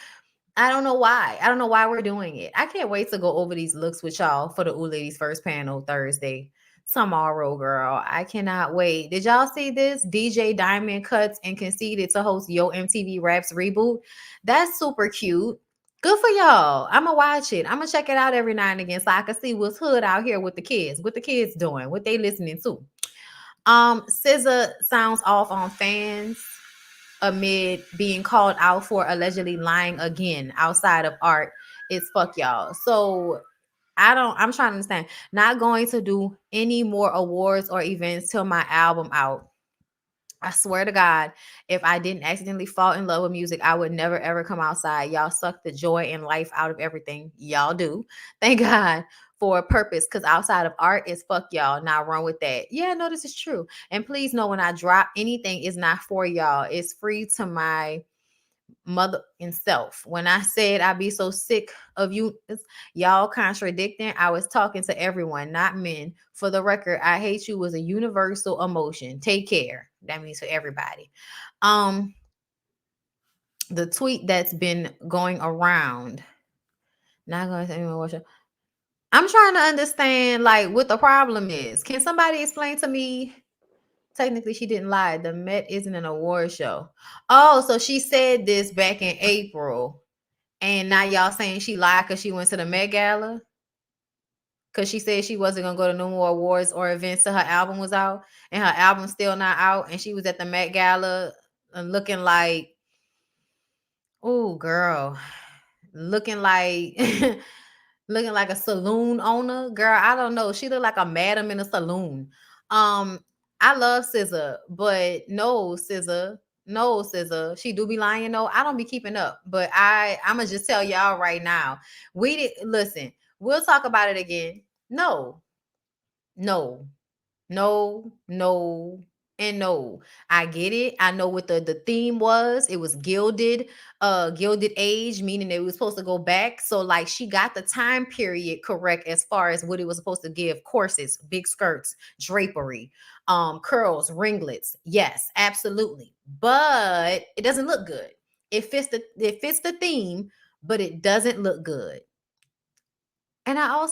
don't know why. I don't know why we're doing it. I can't wait to go over these looks with y'all for the Ooh Ladies First panel Thursday. Tomorrow, girl. I cannot wait. Did y'all see this? DJ Diamond cuts and conceded to host Yo MTV Raps reboot. That's super cute. Good for y'all. I'm gonna watch it. I'm gonna check it out every now and again so I can see what's hood out here with the kids. What the kids doing? What they listening to? SZA sounds off on fans amid being called out for allegedly lying again outside of art. It's fuck y'all. So I'm trying to understand. Not going to do any more awards or events till my album out. I swear to God, if I didn't accidentally fall in love with music, I would never ever come outside. Y'all suck the joy and life out of everything. Y'all do. Thank God for a purpose, because outside of art is fuck y'all. Now run with that. Yeah, no, this is true. And please know when I drop anything, it's not for y'all. It's free to my mother and self. When I said I'd be so sick of you, y'all contradicting, I was talking to everyone, not men. For the record, I hate you was a universal emotion. Take care. That means for everybody. The tweet that's been going around. Not gonna say anyone watch it. I'm trying to understand like what the problem is. Can somebody explain to me? Technically, she didn't lie. The Met isn't an award show. Oh, so she said this back in April. And now y'all saying she lied because she went to the Met Gala? Because she said she wasn't going to go to no more awards or events till her album was out. And her album's still not out. And she was at the Met Gala looking like, oh, girl. Looking like... looking like a saloon owner. Girl, I don't know. She looked like a madam in a saloon. I love SZA, but no, SZA. She do be lying, though. I don't be keeping up. But I'ma just tell y'all right now. Listen, we'll talk about it again. No. No, no, and no. I get it. I know what the theme was. It was gilded age, meaning it was supposed to go back. So like she got the time period correct as far as what it was supposed to give. Corsets, big skirts, drapery, curls, ringlets. Yes, absolutely. But it doesn't look good. It fits the theme, but it doesn't look good. And I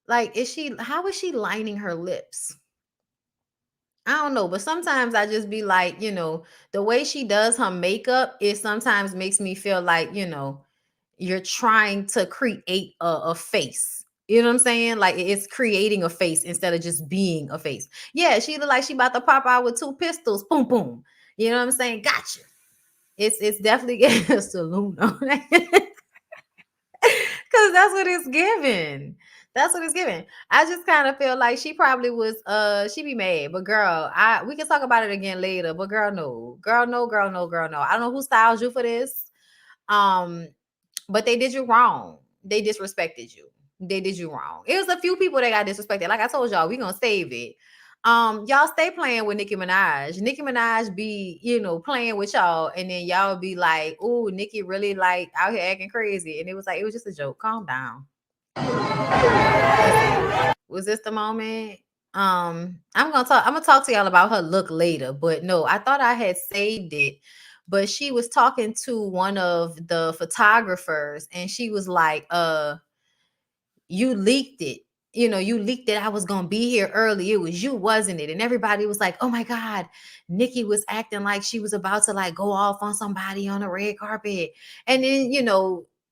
like, how is she lining her lips? I don't know, but sometimes I just be like, the way she does her makeup, it sometimes makes me feel like, you're trying to create a face. You know what I'm saying? Like it's creating a face instead of just being a face. Yeah, she look like she about to pop out with two pistols. Boom, boom. You know what I'm saying? Gotcha. It's definitely getting a saloon on it. Cause that's what it's giving. That's what it's giving. I just kind of feel like she probably was she be mad, but girl, we can talk about it again later. But girl, no. Girl, no, girl, no, girl, no. I don't know who styles you for this. Um, but they did you wrong. They disrespected you. They did you wrong. It was a few people that got disrespected. Like I told y'all, we gonna save it. Y'all stay playing with Nicki Minaj. Nicki Minaj be, playing with y'all, and then y'all be like, "Ooh, Nicki really like out here acting crazy," and it was just a joke. Calm down. Was this the moment? I'm gonna talk to y'all about her look later, but no, I thought I had saved it. But she was talking to one of the photographers, and she was like, you leaked it. You leaked that I was gonna be here early. It was you, wasn't it? And everybody was like, oh my God, Nicki was acting like she was about to like go off on somebody on a red carpet. And then,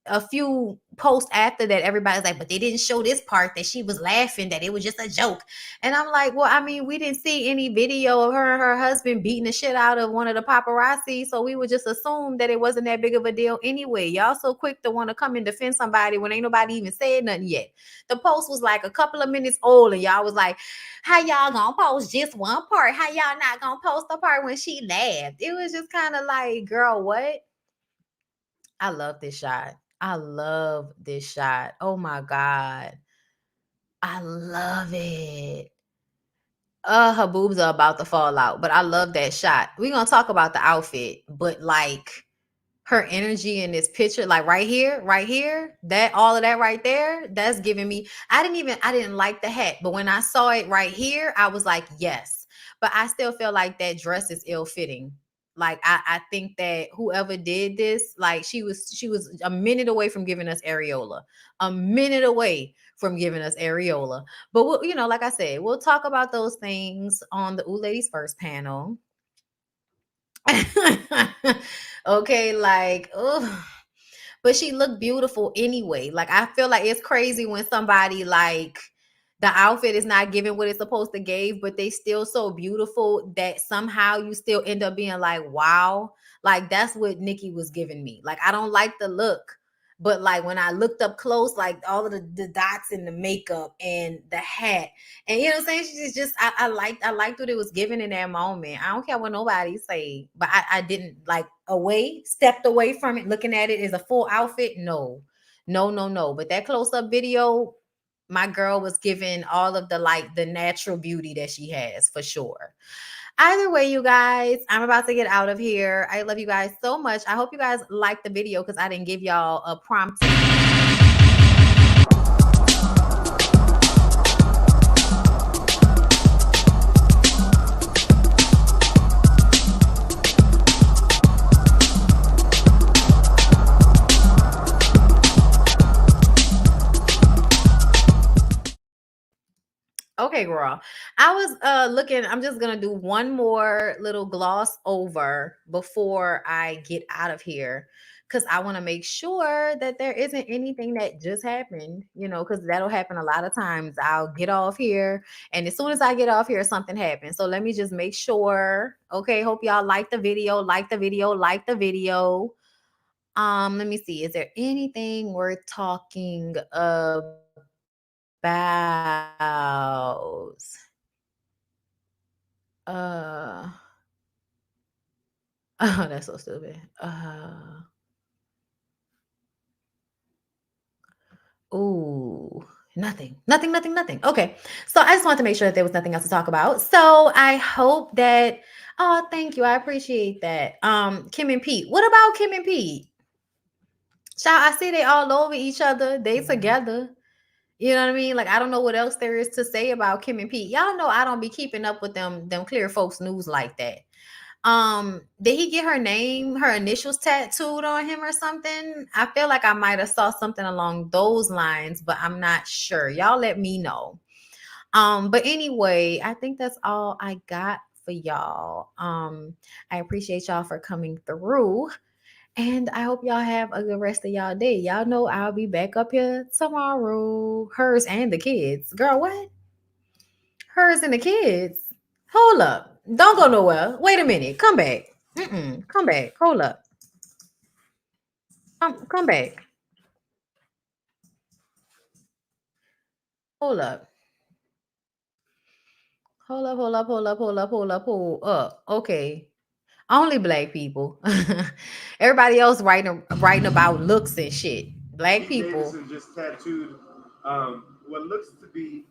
a few posts after that, everybody's like, but they didn't show this part that she was laughing, that it was just a joke. And I'm like, well, I mean, we didn't see any video of her and her husband beating the shit out of one of the paparazzi. So we would just assume that it wasn't that big of a deal anyway. Y'all so quick to want to come and defend somebody when ain't nobody even said nothing yet. The post was like a couple of minutes old, and y'all was like, how y'all gonna post just one part? How y'all not gonna post the part when she laughed? It was just kind of like, girl, what? I love this shot. I love this shot. Oh my God. I love it. Her boobs are about to fall out, but I love that shot. We're gonna talk about the outfit, but like her energy in this picture, like right here, that all of that right there, that's giving me. I didn't like the hat, but when I saw it right here, I was like, yes. But I still feel like that dress is ill fitting. Like I think that whoever did this, like she was a minute away from giving us areola, a minute away from giving us areola. But like I said, we'll talk about those things on the Ooh Ladies First panel. Okay, like, oh, but she looked beautiful anyway. Like, I feel like it's crazy when somebody like the outfit is not giving what it's supposed to give, but they still so beautiful that somehow you still end up being like, wow. Like, that's what Nicki was giving me. Like, I don't like the look. But like when I looked up close, like all of the dots in the makeup and the hat, and you know what I'm saying? She's just I liked what it was given in that moment. I don't care what nobody say, but I didn't like stepped away from it, looking at it as a full outfit. No, no, no, no. But that close-up video, my girl was given all of the like the natural beauty that she has for sure. Either way, you guys, I'm about to get out of here. I love you guys so much. I hope you guys liked the video because I didn't give y'all a prompt. Okay, girl. I was looking, I'm just gonna do one more little gloss over before I get out of here. Cause I want to make sure that there isn't anything that just happened, because that'll happen a lot of times. I'll get off here, and as soon as I get off here, something happens. So let me just make sure. Okay, hope y'all like the video, like the video, like the video. Let me see. Is there anything worth talking about? Uh, oh, that's so stupid. Ooh, Nothing. Okay. So I just wanted to make sure that there was nothing else to talk about. So I hope that, oh, thank you. I appreciate that. Kim and Pete. What about Kim and Pete? Child, I see they all over each other. They together. You know what I mean? Like, I don't know what else there is to say about Kim and Pete. Y'all know I don't be keeping up with them clear folks news like that. Did he get her initials tattooed on him or something? I feel like I might have saw something along those lines, but I'm not sure. Y'all let me know. But anyway, I think that's all I got for y'all. I appreciate y'all for coming through. And I hope y'all have a good rest of y'all day. Y'all know I'll be back up here tomorrow. Hers and the kids. Girl, what? Hers and the kids. Hold up. Don't go nowhere. Wait a minute. Come back. Come back. Hold up. Come back. Hold up. Hold up. Okay. Only black people. Everybody else writing about looks and shit. Black people. Davidson just tattooed what looks to be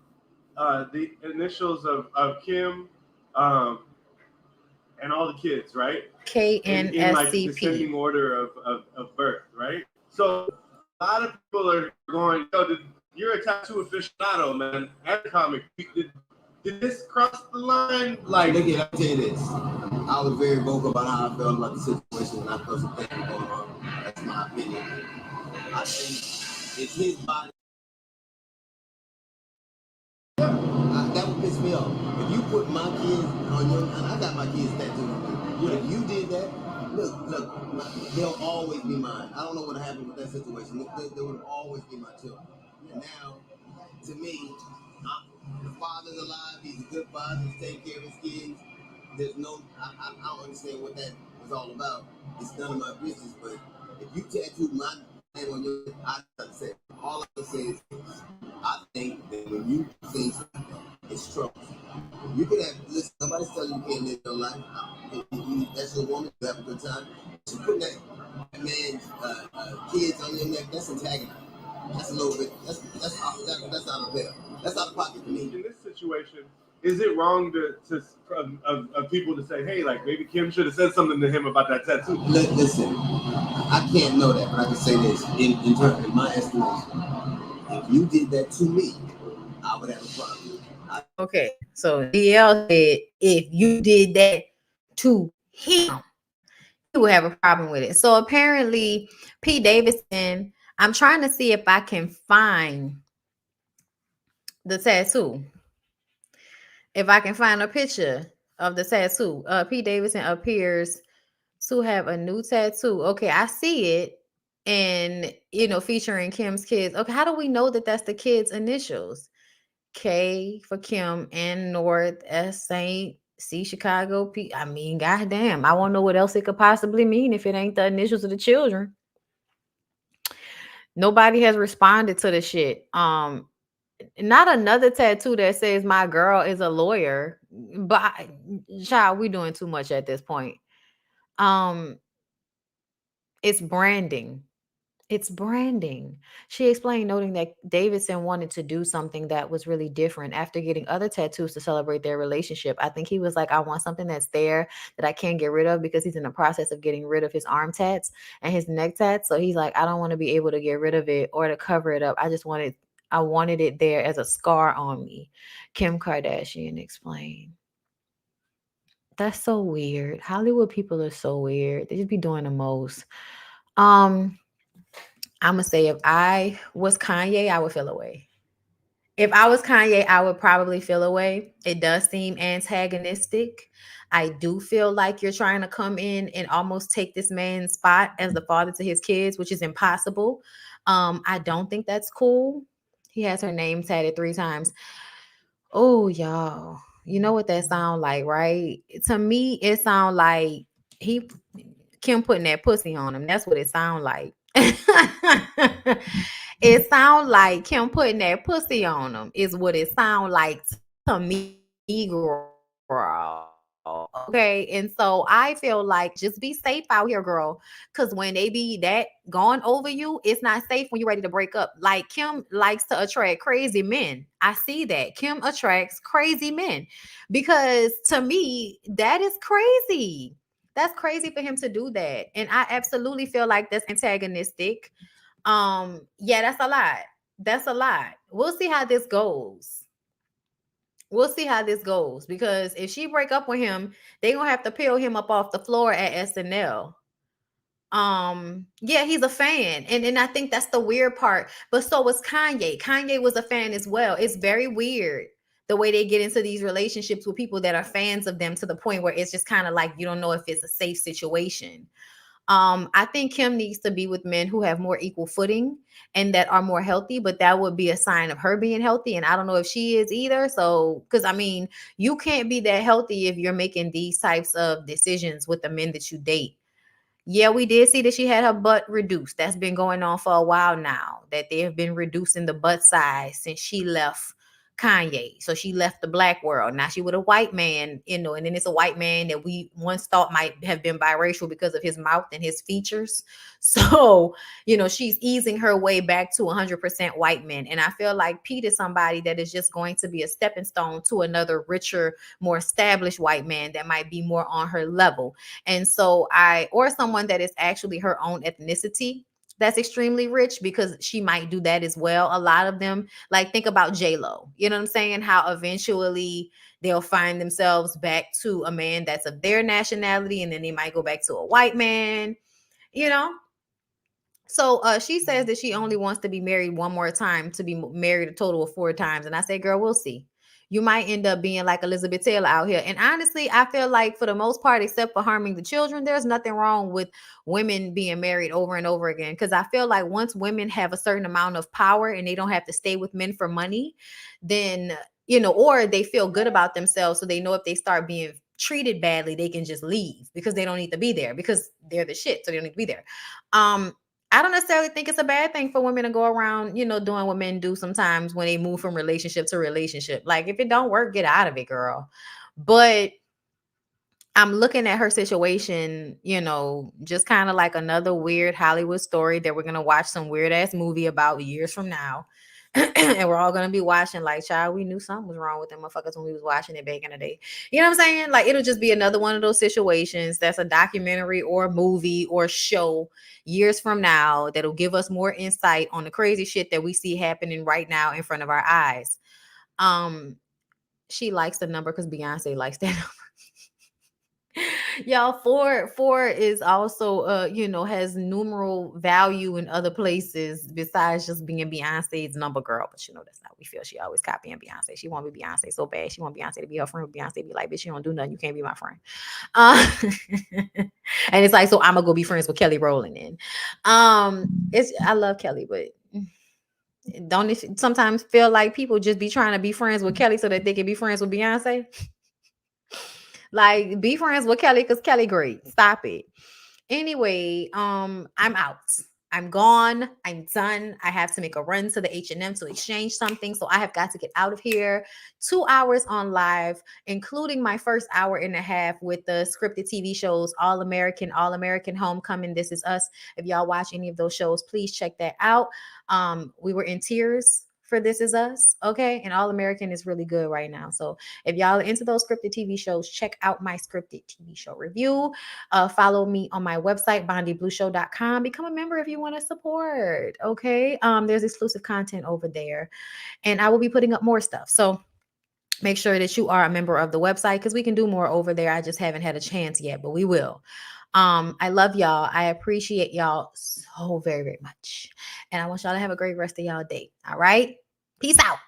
the initials of Kim and all the kids, right? KNSCP. In like descending order of birth, right? So a lot of people are going, yo, you're a tattoo aficionado, man. And a comic. Did this cross the line? Like, Nicki, I'll tell you this. I was very vocal about how I felt about the situation when I felt some things going on. That's my opinion. I think it's his body. That would piss me off. If you put my kids on your, and I got my kids tattooed. If you did that, look, they'll always be mine. I don't know what happened with that situation. They would always be my children. And now, to me, the father's alive. He's a good father. He's taking care of his kids. There's no, I don't understand what that was all about. It's none of my business. But if you tattoo my name on your, I don't say. All I can say is, I think that when you do things like that, it's trouble. You can have, listen, nobody's telling you can't live your life. If that's your woman, you have a good time. But you put that man's kids on your neck, that's antagonizing. That's a little bit, that's out of there. That's out of pocket for me. In this situation, is it wrong of people to say, hey, like maybe Kim should have said something to him about that tattoo? Listen, I can't know that, but I can say this in terms of my estimation. If you did that to me, I would have a problem. Okay, so DL said if you did that to him, he would have a problem with it. So apparently, P. Davidson, I'm trying to see if I can find the tattoo. If I can find a picture of the tattoo. P. Davidson appears to have a new tattoo. Okay, I see it. And, featuring Kim's kids. Okay, how do we know that that's the kids' initials? K for Kim, N North, S Saint, C Chicago, P. I mean, goddamn, I won't know what else it could possibly mean if it ain't the initials of the children. Nobody has responded to the shit. Not another tattoo that says my girl is a lawyer, but child, we doing too much at this point. It's branding. It's branding. She explained, noting that Davidson wanted to do something that was really different after getting other tattoos to celebrate their relationship. I think he was like, I want something that's there that I can't get rid of, because he's in the process of getting rid of his arm tats and his neck tats. So he's like, I don't want to be able to get rid of it or to cover it up. I wanted it there as a scar on me. Kim Kardashian explained. That's so weird. Hollywood people are so weird. They just be doing the most. I'm going to say if I was Kanye, I would feel away. If I was Kanye, I would probably feel away. It does seem antagonistic. I do feel like you're trying to come in and almost take this man's spot as the father to his kids, which is impossible. I don't think that's cool. He has her name tatted 3 times. Oh, y'all. You know what that sound like, right? To me, it sound like Kim putting that pussy on him. That's what it sound like. It sound like Kim putting that pussy on him is what it sound like to me, girl. Okay. And so I feel like just be safe out here, girl. Cause when they be that gone over you, it's not safe when you're ready to break up. Like Kim likes to attract crazy men. I see that. Kim attracts crazy men because to me, that is crazy. That's crazy for him to do that. And I absolutely feel like that's antagonistic. Yeah, that's a lot. That's a lot. We'll see how this goes. We'll see how this goes because if she break up with him, they gonna have to peel him up off the floor at SNL. Yeah, he's a fan, and I think that's the weird part. But so was Kanye. Kanye was a fan as well. It's very weird the way they get into these relationships with people that are fans of them to the point where it's just kind of like you don't know if it's a safe situation. I think Kim needs to be with men who have more equal footing and that are more healthy, but that would be a sign of her being healthy. And I don't know if she is either. So, because I mean, you can't be that healthy if you're making these types of decisions with the men that you date. Yeah, we did see that she had her butt reduced. That's been going on for a while now, that they have been reducing the butt size since she left Kanye. So she left the black world. Now she with a white man, you know, and then it's a white man that we once thought might have been biracial because of his mouth and his features. So, you know, she's easing her way back to 100% white men. And I feel like Pete is somebody that is just going to be a stepping stone to another richer, more established white man that might be more on her level. And so or someone that is actually her own ethnicity that's extremely rich because she might do that as well. A lot of them, like think about J-Lo, you know what I'm saying? How eventually they'll find themselves back to a man that's of their nationality and then they might go back to a white man, you know? So she says that she only wants to be married one more time, to be married a total of 4 times. And I say, girl, we'll see. You might end up being like Elizabeth Taylor out here. And honestly, I feel like for the most part, except for harming the children, there's nothing wrong with women being married over and over again. Because I feel like once women have a certain amount of power and they don't have to stay with men for money, then, you know, or they feel good about themselves. So they know if they start being treated badly, they can just leave because they don't need to be there because they're the shit. So they don't need to be there. I don't necessarily think it's a bad thing for women to go around, you know, doing what men do sometimes when they move from relationship to relationship. Like if it don't work, get out of it, girl. But I'm looking at her situation, you know, just kind of like another weird Hollywood story that we're going to watch some weird ass movie about years from now. And we're all going to be watching like, child, we knew something was wrong with them motherfuckers when we was watching it back in the day. You know what I'm saying? Like it'll just be another one of those situations that's a documentary or a movie or show years from now that'll give us more insight on the crazy shit that we see happening right now in front of our eyes. She likes the number because Beyonce likes that number. Y'all, four is also you know, has numeral value in other places besides just being Beyonce's number girl. But you know, that's not we feel. She always copying Beyonce. She want to be Beyonce so bad. She want Beyonce to be her friend. Beyonce be like, bitch, you don't do nothing. You can't be my friend. And it's like, so I'm gonna go be friends with Kelly Rowland. In I love Kelly, but don't it sometimes feel like people just be trying to be friends with Kelly so that they can be friends with Beyonce? Like, be friends with Kelly because Kelly great. Stop it. Anyway, I'm out. I'm gone. I'm done. I have to make a run to the H&M to exchange something. So I have got to get out of here. 2 hours on live, including my first hour and a half with the scripted TV shows, All American Homecoming, This Is Us. If y'all watch any of those shows, please check that out. We were in tears for This Is Us, okay? And All American is really good right now. So if y'all are into those scripted TV shows, check out my scripted TV show review. Follow me on my website, BondyBlueShow.com. Become a member if you want to support, okay? There's exclusive content over there. And I will be putting up more stuff. So make sure that you are a member of the website because we can do more over there. I just haven't had a chance yet, but we will. I love y'all. I appreciate y'all so very, very much. And I want y'all to have a great rest of y'all day. All right. Peace out.